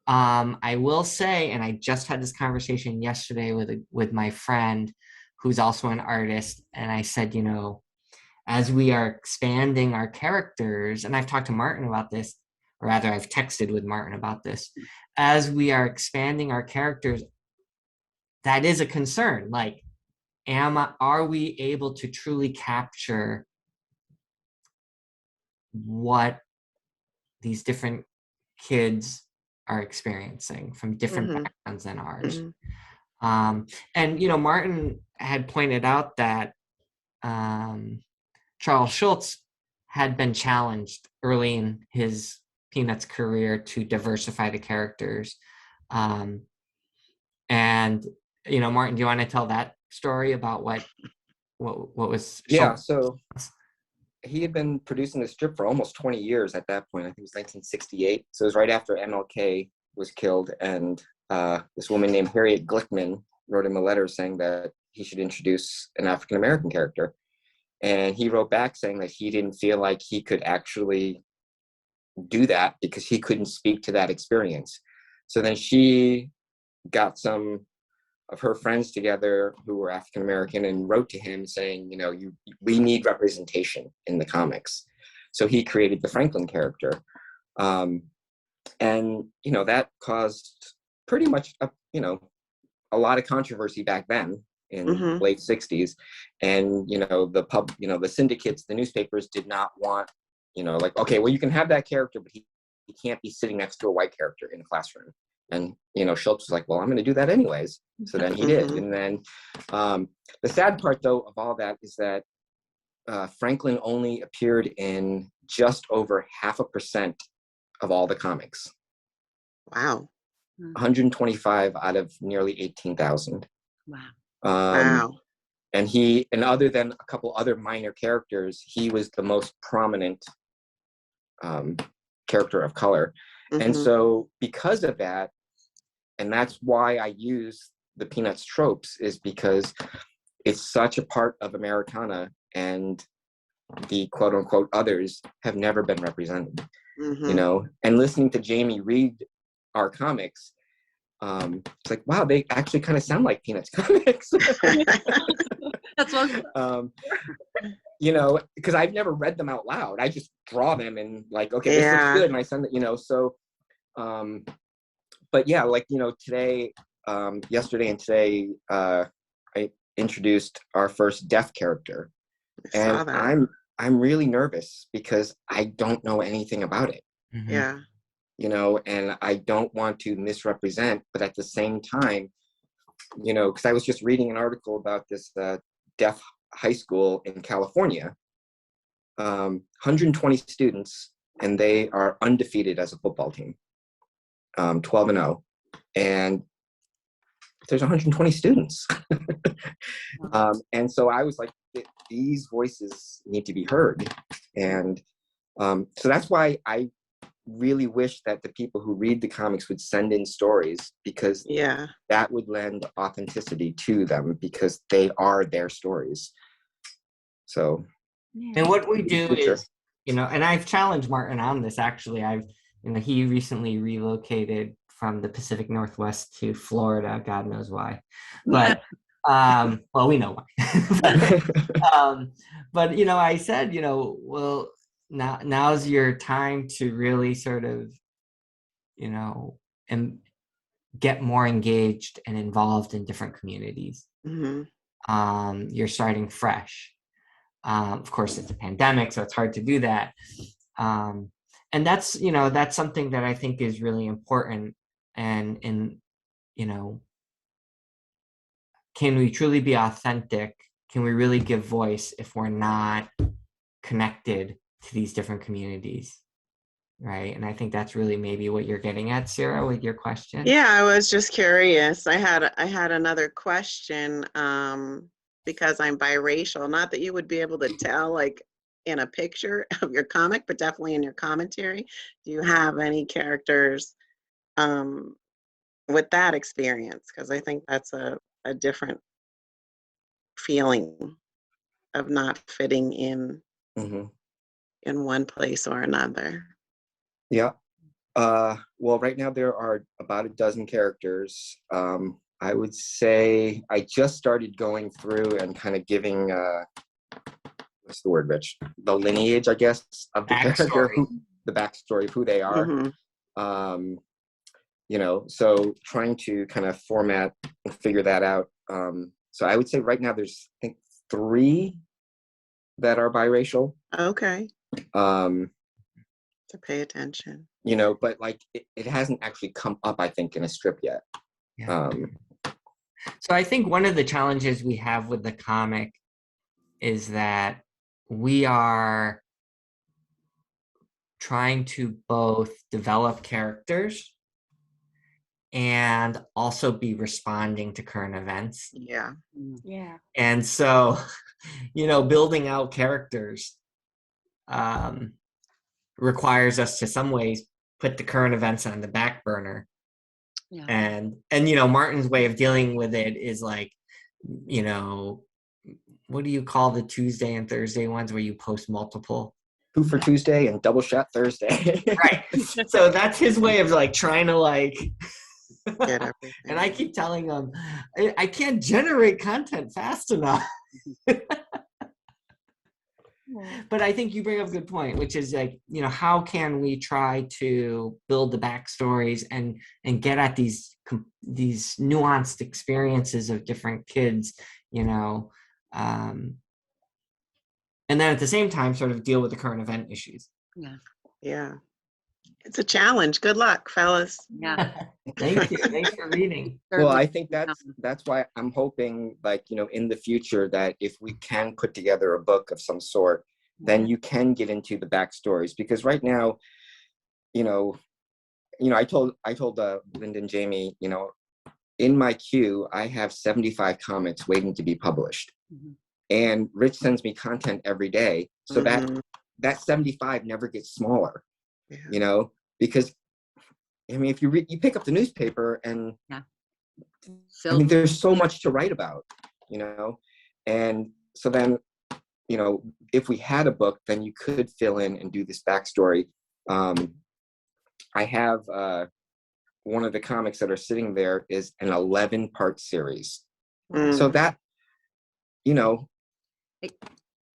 I will say, and I just had this conversation yesterday with my friend who's also an artist, and I said, as we are expanding our characters, and I've talked to Martin about this, or rather I've texted with Martin about this, as we are expanding our characters, that is a concern. Like, are we able to truly capture what these different kids are experiencing from different backgrounds than ours? And, Martin had pointed out that Charles Schulz had been challenged early in his Peanuts career to diversify the characters. And, Martin, do you want to tell that story about what was Yeah, Schulz? so he had been producing the strip for almost 20 years at that point. I think it was 1968. So it was right after MLK was killed. And this woman named Harriet Glickman wrote him a letter saying that he should introduce an African-American character. And he wrote back saying that he didn't feel like he could actually do that because he couldn't speak to that experience. So then she got some of her friends together who were African American and wrote to him saying, we need representation in the comics. So he created the Franklin character. And, that caused pretty much, a lot of controversy back then in the late 60s. And, the syndicates, the newspapers did not want, okay, well, you can have that character, but he can't be sitting next to a white character in a classroom. And, Schulz was like, well, I'm going to do that anyways. So then he did. And then the sad part, though, of all that is that Franklin only appeared in just over 0.5% of all the comics. Wow. 125 out of nearly 18,000. Wow. Wow. And other than a couple other minor characters, he was the most prominent character of color. And so because of that, and that's why I use the Peanuts tropes, is because it's such a part of Americana. And the quote unquote others have never been represented, Mhm. you know, and listening to Jamie read our comics, it's like, wow, they actually kind of sound like Peanuts comics. That's what. You know, because I've never read them out loud. I just draw them and like, okay, this looks Yeah. good, and I send it, you know. So, but yeah, like, you know, today, yesterday and today, I introduced our first deaf character, I saw and that. I'm really nervous because I don't know anything about it, Mhm. Yeah. you know, and I don't want to misrepresent, but at the same time, you know, because I was just reading an article about this deaf high school in California, 120 students, and they are undefeated as a football team, 12-0, and there's 120 students. And so I was like, these voices need to be heard. And so that's why I really wish that the people who read the comics would send in stories, because Yeah. that would lend authenticity to them, because they are their stories. So And what we in the do future. is, you know, and I've challenged Martin on this actually. You know, he recently relocated from the Pacific Northwest to Florida, God knows why. But well, we know why. But you know, I said, you know, well, now's your time to really sort of, you know, and get more engaged and involved in different communities. Mhm. You're starting fresh. Of course, it's a pandemic, so it's hard to do that. And that's, you know, that's something that I think is really important. And you know, can we truly be authentic? Can we really give voice if we're not connected to these different communities? Right. And I think that's really maybe what you're getting at, Sarah, with your question. Yeah, I was just curious. I had another question, because I'm biracial. Not that you would be able to tell, like, in a picture of your comic, but definitely in your commentary. Do you have any characters with that experience? Because I think that's a different feeling of not fitting Mhm. in one place or another. Yeah. Well, right now there are about a dozen characters. I would say I just started going through and kind of giving, what's the word, Rich? The lineage, I guess, of the character, Backstory. the backstory of who they are. Mhm. You know, so trying to kind of format and figure that out. So I would say right now there's, I think, 3 that are biracial. Okay, Um, to pay attention. you know, but like it hasn't actually come up, I think, in a strip yet. Yeah. So I think one of the challenges we have with the comic is that we are trying to both develop characters and also be responding to current events. Yeah. Yeah. And so, you know, building out characters requires us to some ways put the current events on the back burner. Yeah. And you know, Martin's way of dealing with it is like, you know, what do you call the Tuesday and Thursday ones where you post multiple? 2 for Tuesday and double shot Thursday. Right. So that's his way of like trying to like Get everything. and I keep telling him I can't generate content fast enough. But I think you bring up a good point, which is like, you know, how can we try to build the backstories and get at these nuanced experiences of different kids, you know, and then at the same time sort of deal with the current event issues. Yeah. It's a challenge. Good luck, fellas. Yeah. Thank you. Thanks for reading. Well, I think that's why I'm hoping, like, you know, in the future that if we can put together a book of some sort, then you can get into the backstories, because right now, you know, I told Linda and Jamie, you know, in my queue, I have 75 comics waiting to be published. Mhm. And Rich sends me content every day, so Mhm. that 75 never gets smaller, Yeah. you know, because I mean, if you pick up the newspaper and I mean, there's so much to write about, you know, and so then you know, if we had a book, then you could fill in and do this backstory. I have one of the comics that are sitting there is an 11-part series. So that, you know,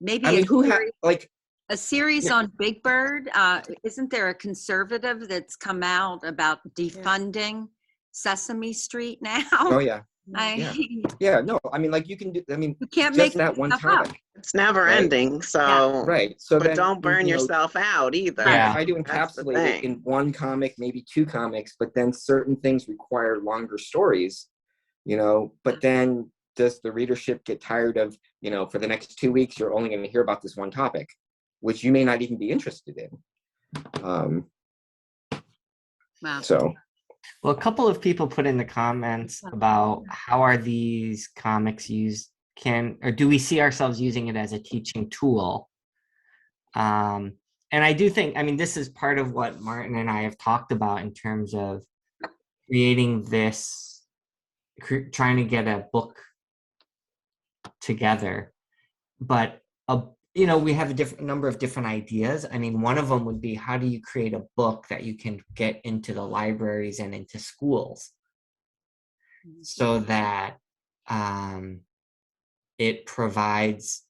Maybe I mean, who had like a series Yeah. on Big Bird. Isn't there a conservative that's come out about defunding Sesame Street now? Oh yeah, I, yeah. No, I mean, like you can do. I mean, you can't make just that one stuff up. topic, It's never Right. ending. So, right? So but then, don't burn you know, yourself out either. Yeah. try to That's the encapsulate it thing. in one comic, maybe 2 comics, but then certain things require longer stories, you know. But then, does the readership get tired of, you know, for the next 2 weeks, you're only going to hear about this one topic, which you may not even be interested in. Wow. So. Well, a couple of people put in the comments about how are these comics used, or do we see ourselves using it as a teaching tool? And I do think, I mean, this is part of what Martin and I have talked about in terms of creating this, trying to get a book together. But, you know, we have a number of different ideas. I mean, one of them would be, how do you create a book that you can get into the libraries and into schools so that it provides,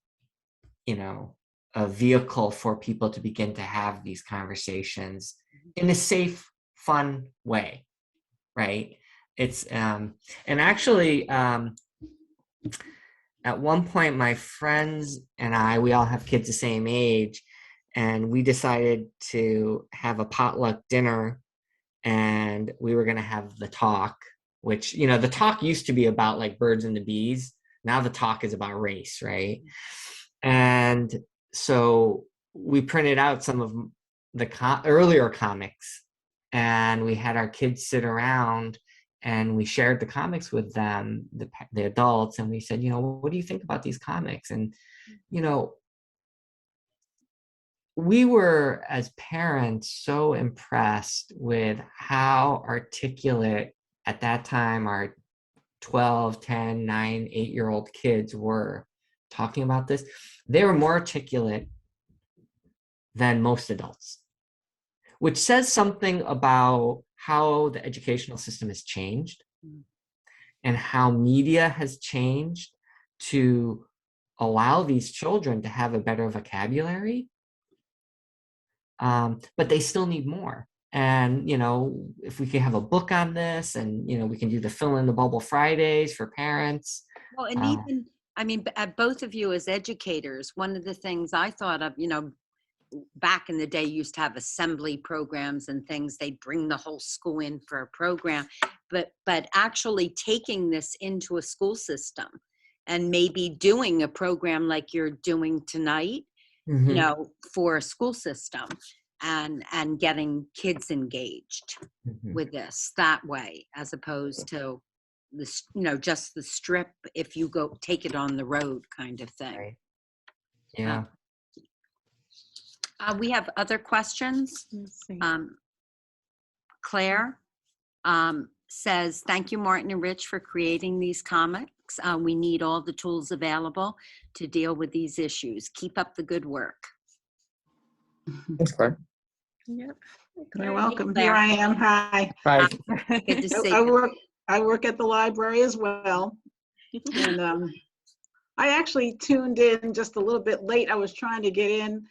you know, a vehicle for people to begin to have these conversations in a safe, fun way, right? It's and actually at one point my friends and I, we all have kids the same age, and we decided to have a potluck dinner, and we were going to have the talk, which, you know, the talk used to be about like birds and the bees. Now the talk is about race, right? And so we printed out some of the earlier comics, and we had our kids sit around and we shared the comics with them, the adults, and we said, you know, what do you think about these comics? And, you know, we were as parents so impressed with how articulate at that time our 12, 10, 9, 8-year-old kids were talking about this. They were more articulate than most adults, which says something about how the educational system has changed and how media has changed to allow these children to have a better vocabulary. But they still need more. And, you know, if we could have a book on this, and, you know, we can do the fill in the bubble Fridays for parents. Well, and even, I mean, at both of you as educators, one of the things I thought of, you know, back in the day, used to have assembly programs and things. They'd bring the whole school in for a program, but actually taking this into a school system and maybe doing a program like you're doing tonight, you know, for a school system, and getting kids engaged with this that way, as opposed to this, you know, just the strip, if you go take it on the road kind of thing. Right. Yeah. We have other questions. Let's see. Claire says, thank you, Martin and Rich, for creating these comics. We need all the tools available to deal with these issues. Keep up the good work. Thanks, Claire. Yep. You're welcome. Claire. Here I am. Hi. Hi. Good to see I you. work at the library as well. And I actually tuned in just a little bit late. I was trying to get in.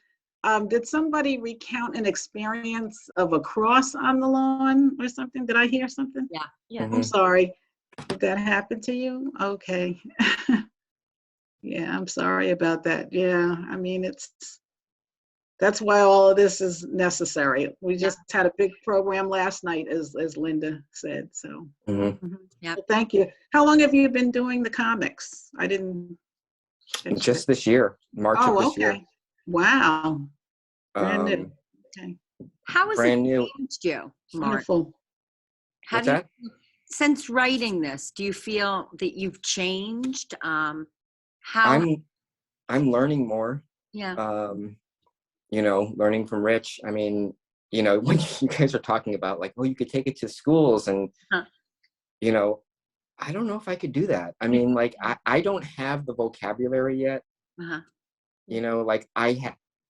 Did somebody recount an experience of a cross on the lawn or something? Did I hear something? Yeah. Yeah. I'm sorry. Did that happen to you? Okay. Yeah, I'm sorry about that. Yeah, I mean, that's why all of this is necessary. We just had a big program last night, as Linda said, so. Yeah. Well, thank you. How long have you been doing the comics? I didn't. catch Just that. this year, March of this year. Wow. Brand new. Um, Okay. How has brand it new. changed you, Mark? Wonderful. How What's do you, that? since writing this, do you feel that you've changed? How? I'm learning more. Yeah. You know, learning from Rich. I mean, you know, when you guys are talking about like, oh, you could take it to schools, and you know, I don't know if I could do that. I mean, like, I don't have the vocabulary yet. You know, like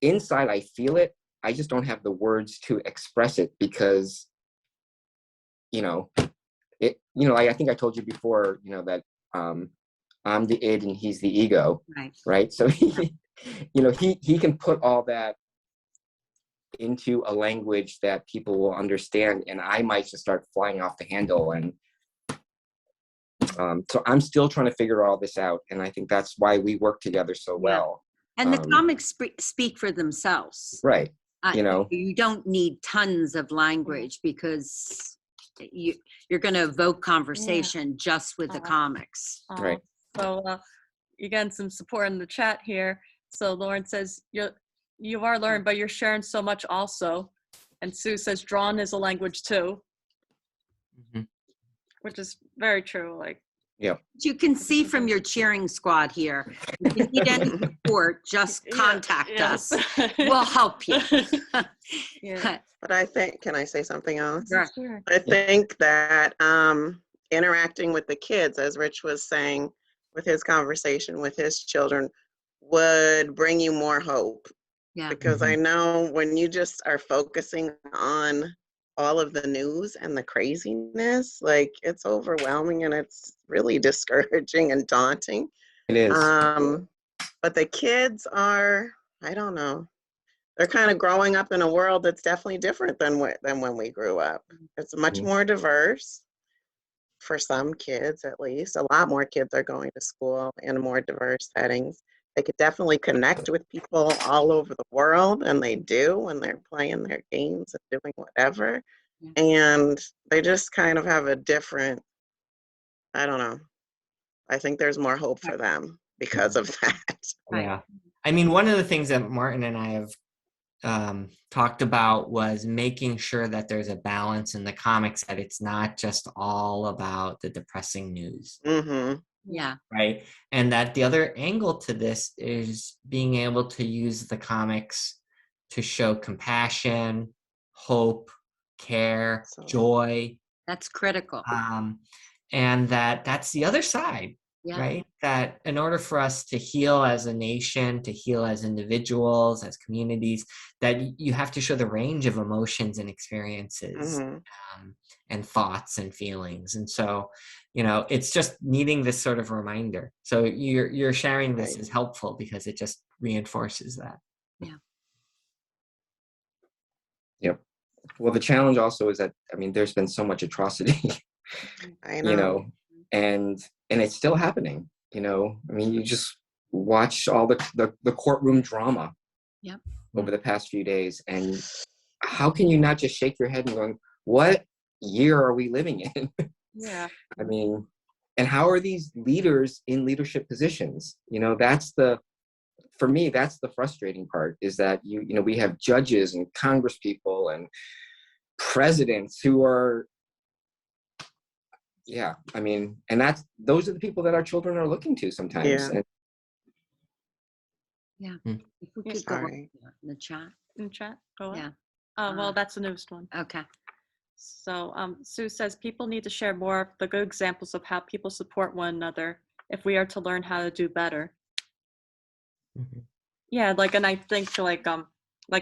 inside I feel it. I just don't have the words to express it because, you know, like I think I told you before, that I'm the id and he's the ego, right? So he can put all that into a language that people will understand, and I might just start flying off the handle. And so I'm still trying to figure all this out, and I think that's why we work together so well. And the comics speak for themselves. Right. You don't need tons of language because you're going to evoke conversation just with the comics. Right. So you getting some support in the chat here. So Lauren says, you are learning, but you're sharing so much also. And Sue says, drawn is a language too. Mm-hmm. Which is very true. Like, yeah. You can see from your cheering squad here. If you need any support, just contact us. We'll help you. Yeah. But I think, can I say something else? Sure. I think that interacting with the kids, as Rich was saying, with his conversation with his children, would bring you more hope. Yeah. Because I know when you just are focusing on all of the news and the craziness, like it's overwhelming and it's really discouraging and daunting. It is. But the kids are, I don't know, they're kind of growing up in a world that's definitely different than when we grew up. It's much more diverse for some kids, at least. A lot more kids are going to school in more diverse settings. They could definitely connect with people all over the world, and they do when they're playing their games and doing whatever. And they just kind of have a different, I don't know. I think there's more hope for them because of that. Yeah. I mean, one of the things that Martin and I have talked about was making sure that there's a balance in the comics, that it's not just all about the depressing news. Mm-hmm. Yeah. Right. And that the other angle to this is being able to use the comics to show compassion, hope, care, joy. That's critical. And that's the other side, right? That in order for us to heal as a nation, to heal as individuals, as communities, that you have to show the range of emotions and experiences, and thoughts and feelings. And so, it's just needing this sort of reminder. So you're sharing this is helpful because it just reinforces that. Yeah. Yep. Well, the challenge also is that, I mean, there's been so much atrocity, I know. And it's still happening, I mean, you just watch all the courtroom drama over the past few days, and how can you not just shake your head and going, what year are we living in? Yeah. I mean, and how are these leaders in leadership positions? For me, that's the frustrating part, is that we have judges and congresspeople and presidents who are, I mean, and those are the people that our children are looking to sometimes. If we could go in the chat. In chat? Go Yeah. ahead. Well, that's the newest one. Okay. So Sue says people need to share more of the good examples of how people support one another if we are to learn how to do better. Yeah, and I think like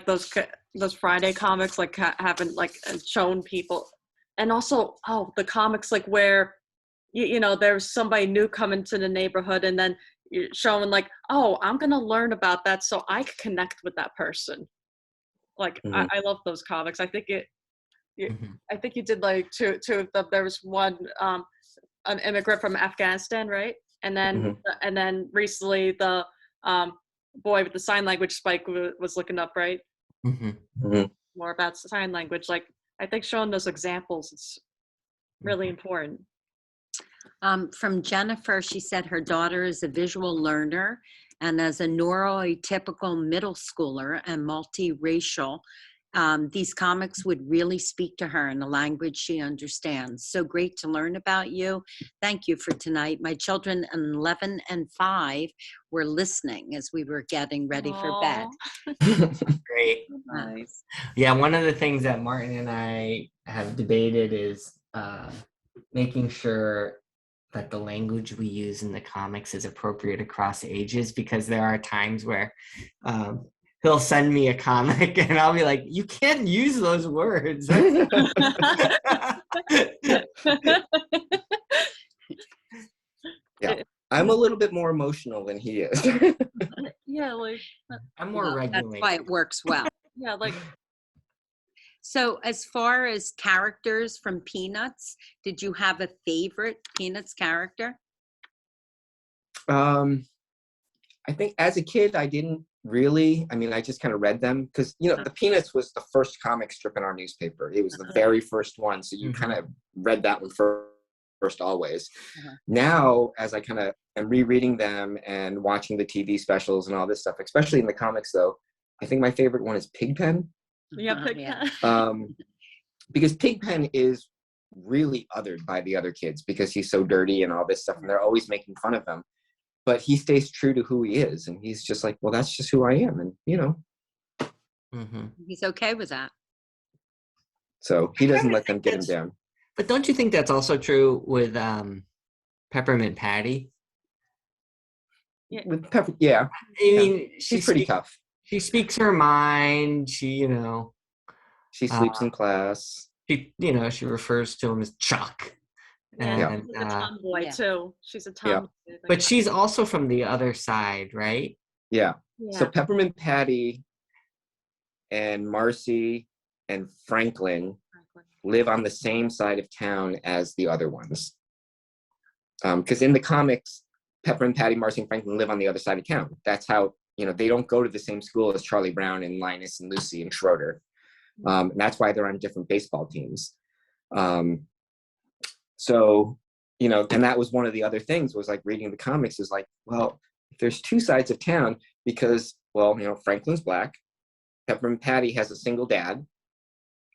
those Friday comics haven't shown people, and also the comics where there's somebody new coming to the neighborhood, and then you're showing I'm gonna learn about that so I can connect with that person. I love those comics. I think I think you did two of them. There was one, an immigrant from Afghanistan, right? And then recently the boy with the sign language, Spike was looking up, right? More about sign language. I think showing those examples is really important. From Jennifer, she said her daughter is a visual learner, and as a neurotypical middle schooler and multiracial, these comics would really speak to her in a language she understands. So great to learn about you. Thank you for tonight. My children 11 and 5 were listening as we were getting ready for bed. Great. Nice. Yeah, one of the things that Martin and I have debated is making sure that the language we use in the comics is appropriate across ages, because there are times where he'll send me a comic and I'll be like, you can't use those words. Yeah, I'm a little bit more emotional than he is. Yeah, like I'm more Well, that's regulated. why it works well. yeah, like So as far as characters from Peanuts, did you have a favorite Peanuts character? I think as a kid, I didn't really. I mean, I just kind of read them because, you know, the Peanuts was the first comic strip in our newspaper. It was the very first one. So you kind of read that one first always. Now, as I kind of am rereading them and watching the TV specials and all this stuff, especially in the comics, though, I think my favorite one is Pigpen. yeah, Because Pigpen is really othered by the other kids because he's so dirty and all this stuff, and they're always making fun of him. But he stays true to who he is, and he's just like, well, that's just who I am, and you know. He's okay with that. So he doesn't let them get him down. But don't you think that's also true with Peppermint Patty? With Pepper, yeah. I mean, She's pretty tough. She speaks her mind. She, you know, She sleeps in class. she, you know, she refers to him as Chuck. yeah, And, she's a tomboy yeah. too. She's a tomboy. but she's also from the other side, right? Yeah. yeah. So Peppermint Patty and Marcy and Franklin live on the same side of town as the other ones. Because in the comics, Peppermint Patty, Marcy, and Franklin live on the other side of town. That's how, you know, they don't go to the same school as Charlie Brown and Linus and Lucy and Schroeder. And that's why they're on different baseball teams. So, you know, and that was one of the other things was like reading the comics is like, well, there's two sides of town because, well, you know, Franklin's black. Peppermint Patty has a single dad.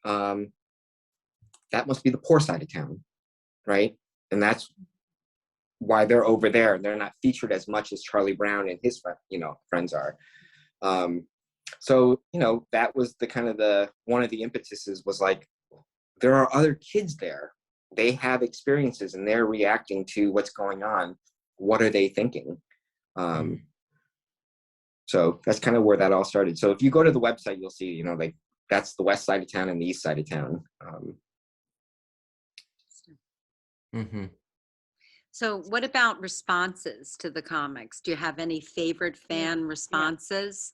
That must be the poor side of town, right? And that's why they're over there. They're not featured as much as Charlie Brown and his friends are. So, you know, that was the kind of one of the impetuses was like, there are other kids there. They have experiences and they're reacting to what's going on. What are they thinking? So that's kind of where that all started. So if you go to the website, you'll see, you know, like that's the west side of town and the east side of town. So what about responses to the comics? Do you have any favorite fan responses?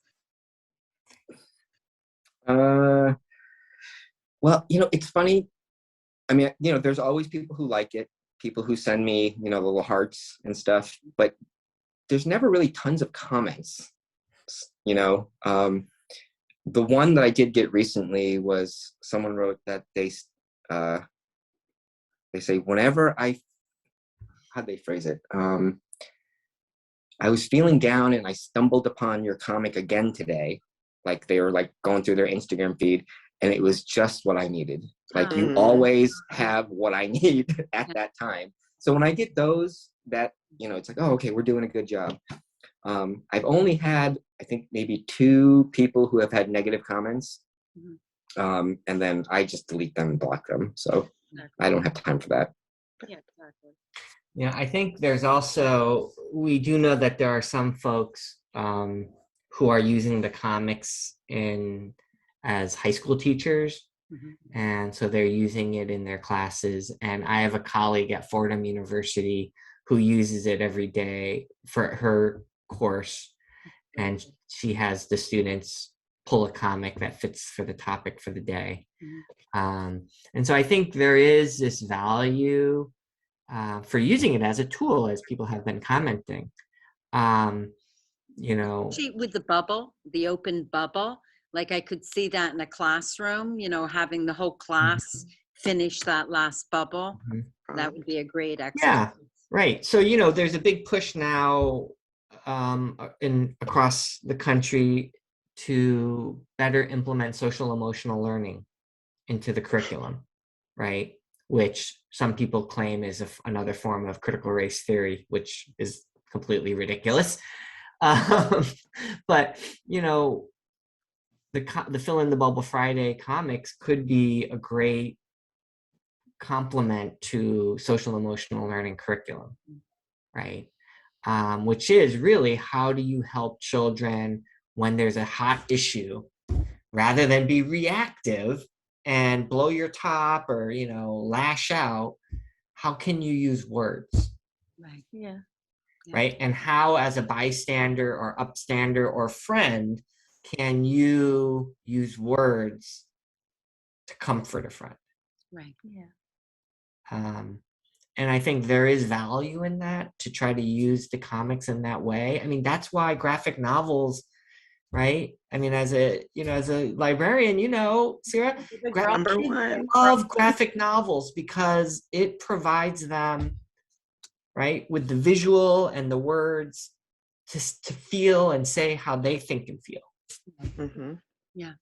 Well, you know, it's funny. I mean, you know, there's always people who like it, people who send me, you know, the little hearts and stuff, but there's never really tons of comments, you know. The one that I did get recently was someone wrote that they say, whenever how'd they phrase it? I was feeling down and I stumbled upon your comic again today. Like they were like going through their Instagram feed and it was just what I needed. Like you always have what I need at that time. So when I get those, that, you know, it's like, oh, okay, we're doing a good job. I've only had, I think maybe 2 people who have had negative comments. And then I just delete them and block them. So I don't have time for that. Yeah, exactly. Yeah, I think there's also, we do know that there are some folks who are using the comics as high school teachers. And so they're using it in their classes. And I have a colleague at Fordham University who uses it every day for her course. And she has the students pull a comic that fits for the topic for the day. And so I think there is this value for using it as a tool, as people have been commenting. You know, With the bubble, the open bubble, like I could see that in a classroom, you know, having the whole class finish that last bubble. That would be a great exercise. Yeah, right. So, you know, there's a big push now across the country to better implement social emotional learning into the curriculum, right? Which some people claim is another form of critical race theory, which is completely ridiculous. But, you know, the Fill in the Bubble Friday comics could be a great complement to social emotional learning curriculum, right? Which is really, how do you help children when there's a hot issue, rather than be reactive and blow your top or, lash out? How can you use words? Right. Yeah. Yeah. Right? And how, as a bystander or upstander or friend, can you use words to comfort a friend? Right. Yeah. And I think there is value in that, to try to use the comics in that way. I mean, that's why graphic novels, right? I mean, as a librarian, Sarah, Number kids one. love graphic novels because it provides them, right, with the visual and the words to feel and say how they think and feel. Mhm. Yeah.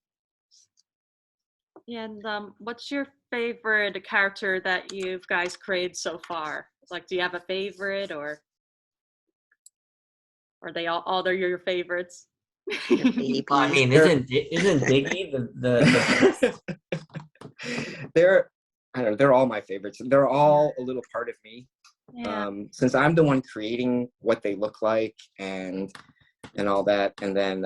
And what's your favorite character that you guys created so far? Like, do you have a favorite, or are they all they're your favorites? Your babies. Well, I mean, isn't Diggy the They're, I don't know, they're all my favorites. They're all a little part of me. Yeah. Since I'm the one creating what they look like and all that, and then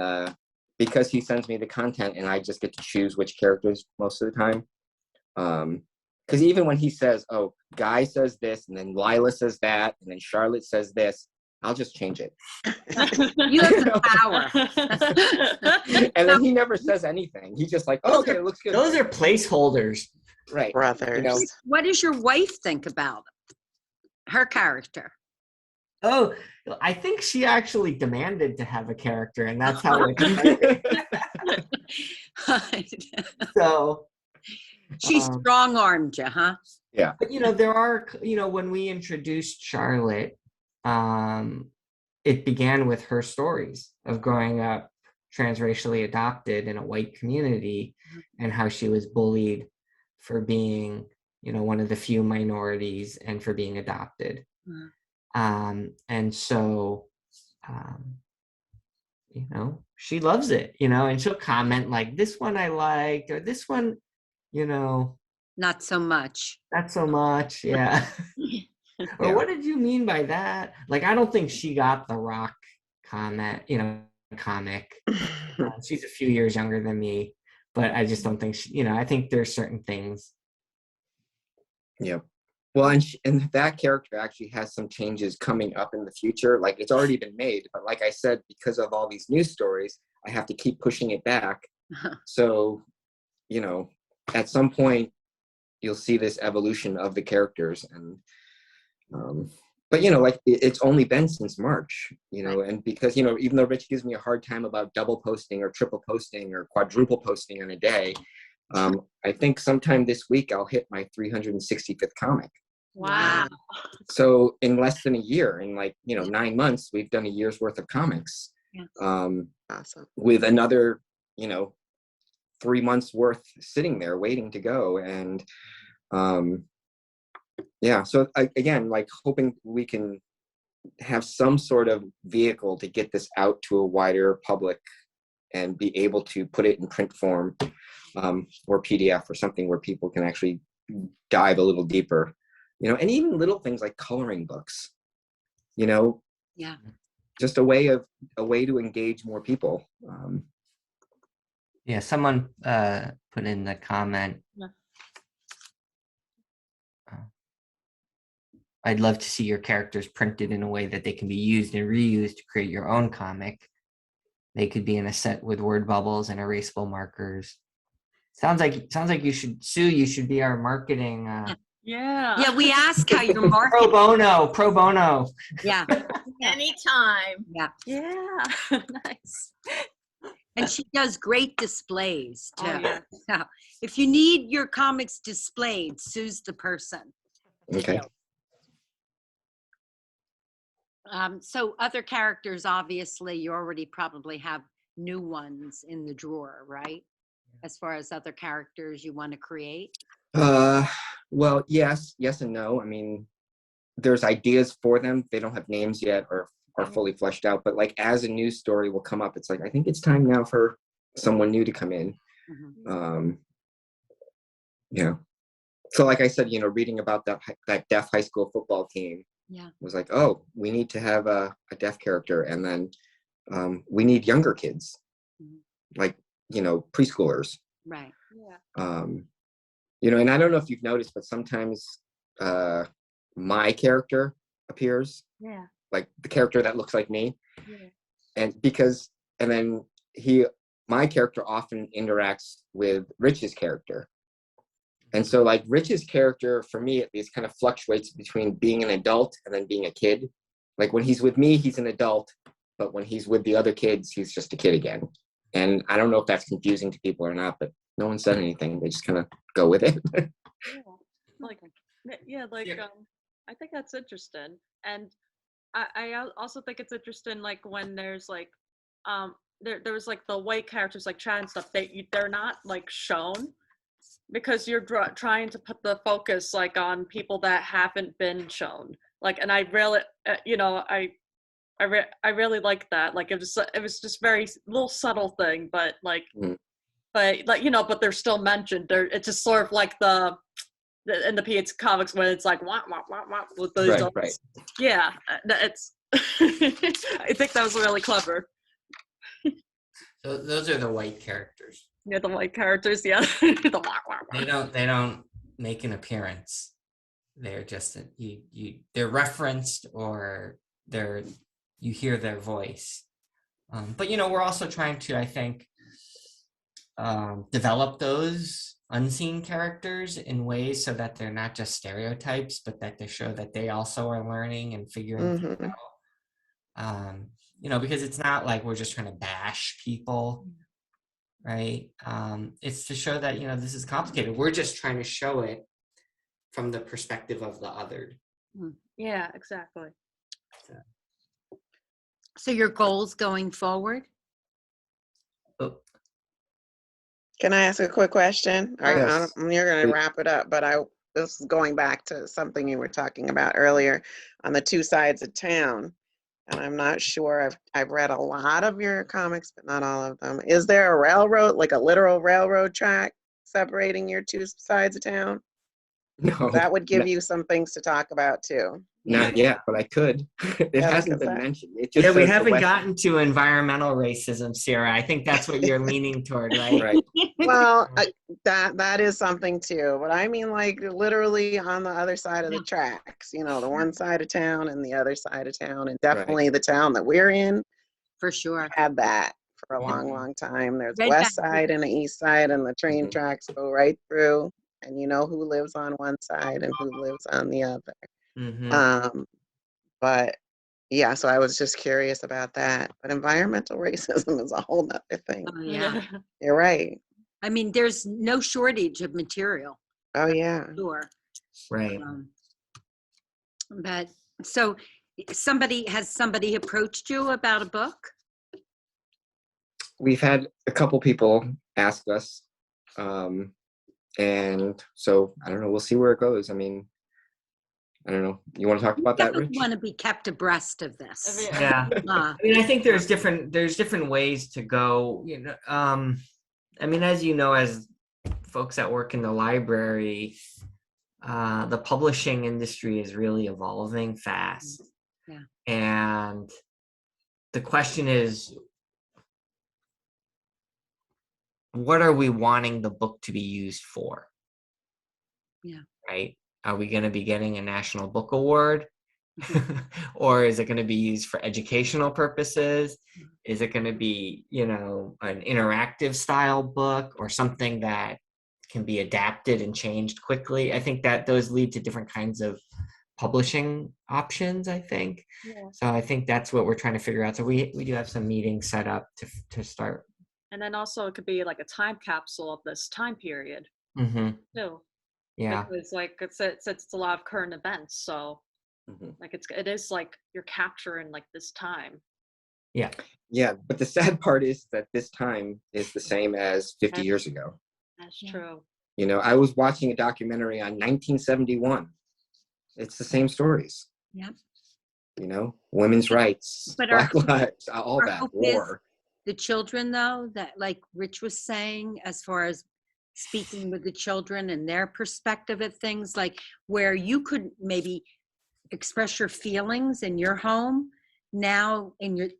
because he sends me the content and I just get to choose which characters most of the time. Because even when he says, "Oh, Guy says this," and then Lila says that, and then Charlotte says this, I'll just change it. You have the power. And then he never says anything. He's just like, "Oh, okay, it looks good." Those are placeholders. Right. Brothers. What does your wife think about her character? Oh, I think she actually demanded to have a character, and that's how it started. So She Um, strong-armed you, huh? Yeah. but there are, when we introduced Charlotte, it began with her stories of growing up transracially adopted in a white community, and how she was bullied for being, one of the few minorities and for being adopted. And so, she loves it, and she'll comment like, "This one I liked," or "This one, Not so much. not so much." Yeah. Or Yeah. what did you mean by that? Like, I don't think she got the Rock comment, comic. She's a few years younger than me, but I just don't think I think there's certain things. Yeah. Well, and that character actually has some changes coming up in the future. Like, it's already been made, but like I said, because of all these news stories, I have to keep pushing it back. So, at some point, you'll see this evolution of the characters. And but like, it's only been since March, and because even though Rich gives me a hard time about double posting or triple posting or quadruple posting in a day, I think sometime this week I'll hit my 365th comic. Wow. So in less than a year, in 9 months, we've done a year's worth of comics. Yes. Awesome. With another 3 months worth sitting there waiting to go. And yeah, so again, hoping we can have some sort of vehicle to get this out to a wider public and be able to put it in print form, or PDF or something where people can actually dive a little deeper, and even little things like coloring books, Yeah. just a way to engage more people. Yeah, someone put in the comment, Yeah. "I'd love to see your characters printed in a way that they can be used and reused to create your own comic. They could be in a set with word bubbles and erasable markers." Sounds like you should be our marketing Yeah. Yeah, we ask how you're marketing. pro bono. Yeah. Anytime. Yeah. Yeah. Nice. And she does great displays too. Oh, yeah. Yeah. If you need your comics displayed, Sue's the person. Okay. So other characters, obviously, you already probably have new ones in the drawer, right? As far as other characters you want to create. Well, yes and no. I mean, there's ideas for them. They don't have names yet or are fully fleshed out, but as a news story will come up, it's I think it's time now for someone new to come in. Mhm. Yeah. So like I said, reading about that deaf high school football team Yeah. was like, oh, we need to have a deaf character, and then we need younger kids, Mhm. like preschoolers. Right. Yeah. And I don't know if you've noticed, but sometimes my character appears, Yeah. like the character that looks like me, Yeah. and then my character often interacts with Rich's character. And so like Rich's character, for me at least, kind of fluctuates between being an adult and then being a kid. Like when he's with me, he's an adult, but when he's with the other kids, he's just a kid again. And I don't know if that's confusing to people or not, but no one said anything. They just kind of go with it. Yeah. Like, yeah, like, Yeah. I think that's interesting. And I also think it's interesting, like, when there's like, there was like the white characters like Chad and stuff, they're not like shown because you're trying to put the focus like on people that haven't been shown. Like, and I really, I really like that. Like, it was just very little subtle thing, but like, Mm. but like, but they're still mentioned. It's just sort of like in the Ph.D. comics when it's like wah, wah, wah, wah, with those Right, adults. right. Yeah, it's. I think that was really clever. So those are the white characters. Yeah, the white characters. Yeah, the wah, wah, wah. They don't make an appearance. They're just they're referenced, or you hear their voice. But we're also trying to, I think, develop those unseen characters in ways so that they're not just stereotypes, but that they show that they also are learning and figuring things Mhm. out. Because it's not like we're just trying to bash people, right? It's to show that this is complicated. We're just trying to show it from the perspective of the othered. Yeah, exactly. So your goals going forward? Oh, Can I ask a quick question? Yes. You're going to Please. wrap it up, but this is going back to something you were talking about earlier on the two sides of town. And I'm not sure, I've read a lot of your comics, but not all of them. Is there a railroad, like a literal railroad track separating your two sides of town? No, That would give you some things to talk about too. not yet, but I could. It Yeah, hasn't because been that- mentioned. It just yeah, we says the haven't West- gotten to environmental racism, Sarah. I think that's what you're leaning toward, right? Right. Well, that is something too, but I mean like literally on the other side of the tracks, the one side of town and the other side of town, and definitely the town that we're in For sure. had that for a Yeah. long, long time. There's Red west Bank- side and the east side, and the train Mhm. tracks go right through, and you know who lives on one side and who lives on the other. Mhm. But yeah, so I was just curious about that. But environmental racism is a whole nother thing. Oh, yeah. You're right. I mean, there's no shortage of material, Oh yeah. sure. Right. But so has somebody approached you about a book? We've had a couple people ask us, and so I don't know. We'll see where it goes. I mean, I don't know. You want to talk about that, Rich? Want to be kept abreast of this. Yeah. Uh, I mean, I think there's different ways to go. I mean, as you know, as folks that work in the library, the publishing industry is really evolving fast. Yeah. And the question is, what are we wanting the book to be used for? Yeah. Right? Are we going to be getting a National Book Award? Or is it going to be used for educational purposes? Is it going to be, an interactive style book or something that can be adapted and changed quickly? I think that those lead to different kinds of publishing options, I think. Yeah. So I think that's what we're trying to figure out. So we do have some meetings set up to start. And then also it could be like a time capsule of this time period Mm-hmm. too. Yeah. Because like it's a lot of current events, so Mhm. like it is like you're capturing like this time. Yeah. Yeah, but the sad part is that this time is the same as 50 years ago. That's Yeah. true. I was watching a documentary on 1971. It's the same stories. Yep. Women's rights, But Black lives, all our that, hope is war. the children, though, that like Rich was saying, as far as speaking with the children and their perspective of things, like where you could maybe express your feelings in your home. Now in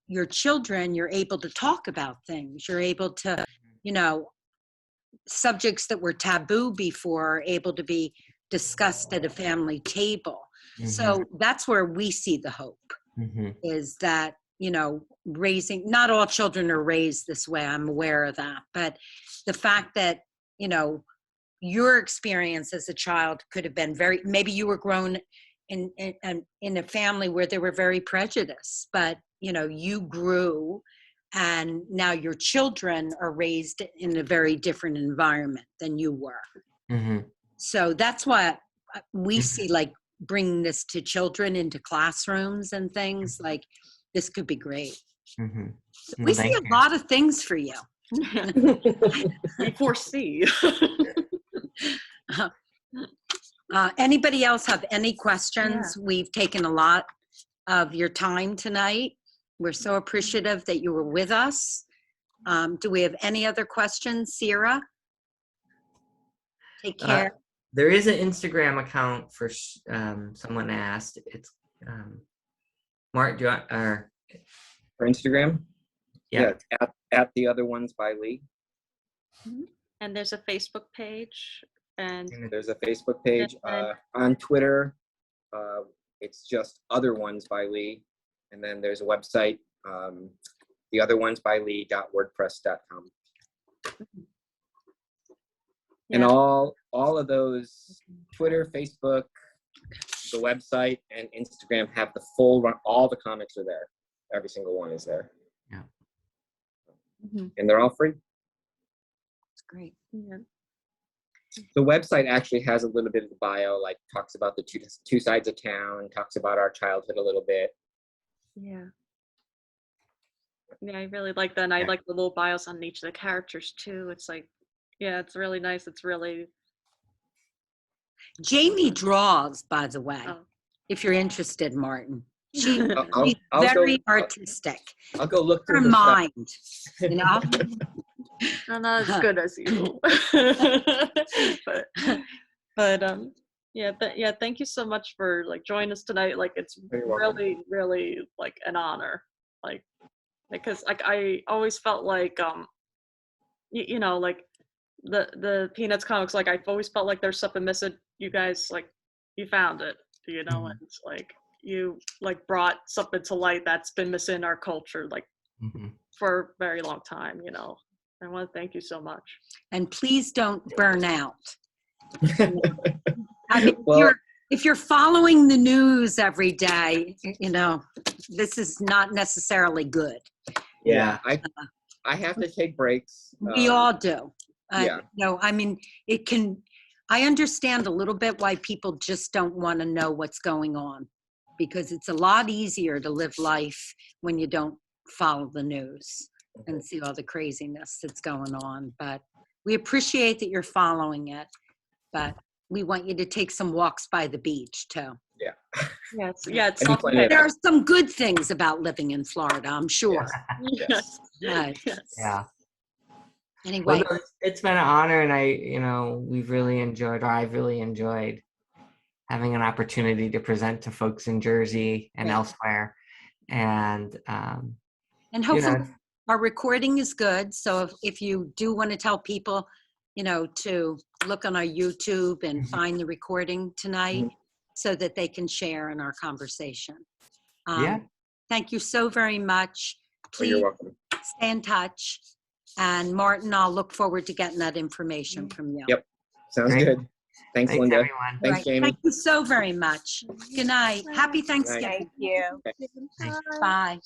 your children, you're able to talk about things. You're able to, subjects that were taboo before are able to be discussed at a family table. So that's where we see the hope, is that, raising, not all children are raised this way, I'm aware of that, but the fact that, your experience as a child could have been maybe you were grown in a family where they were very prejudiced, but, you grew, and now your children are raised in a very different environment than you were. So that's why we see, like, bringing this to children into classrooms and things, like this could be great. We see a lot of things for you. We foresee. Anybody else have any questions? Yeah. We've taken a lot of your time tonight. We're so appreciative that you were with us. Do we have any other questions, Sierra? Take care. There is an Instagram account for someone asked. It's Mark, do you want, For Instagram? Yeah, it's at the other ones by Lee. And there's a Facebook page. And there's a Facebook page. On Twitter, it's just Other Ones by Lee. And then there's a website, theotheronesbylee.wordpress.com. And all of those, Twitter, Facebook, the website, and Instagram have the full run. All the comics are there. Every single one is there. Yeah. And they're all free. That's great. Yeah. The website actually has a little bit of the bio, like talks about the two sides of town, talks about our childhood a little bit. Yeah, I really like that. And I like the little bios on each of the characters too. It's like, yeah, it's really nice. It's really. Jamie draws, by the way, if you're interested, Martin. She's very artistic. I'll go look through her mind, Not as good as you. but thank you so much for like joining us tonight. Like, it's really, really like an honor. Like, because like I always felt like like the Peanuts comics, like I've always felt like there's something missing. You guys, like, you found it, and it's like you like brought something to light that's been missing in our culture, like for a very long time. I want to thank you so much. And please don't burn out. I mean, if you're following the news every day, this is not necessarily good. Yeah, I have to take breaks. We all do. Yeah. I mean, I understand a little bit why people just don't want to know what's going on, because it's a lot easier to live life when you don't follow the news and see all the craziness that's going on. But we appreciate that you're following it, but we want you to take some walks by the beach too. Yeah. It's there are some good things about living in Florida, I'm sure. Yes. Right. Yeah. Anyway, well, it's been an honor, and we've really enjoyed, or I've really enjoyed having an opportunity to present to folks in Jersey and elsewhere. And hopefully our recording is good. So if you do want to tell people, to look on our YouTube and find the recording tonight so that they can share in our conversation. Thank you so very much. Please You're welcome. Stay in touch. And Martin, I'll look forward to getting that information from you. Yep. Sounds good. Thanks, Linda. Everyone. Thanks, Jamie. Thank you so very much. Good night. Happy Thanksgiving. Thank you. Bye.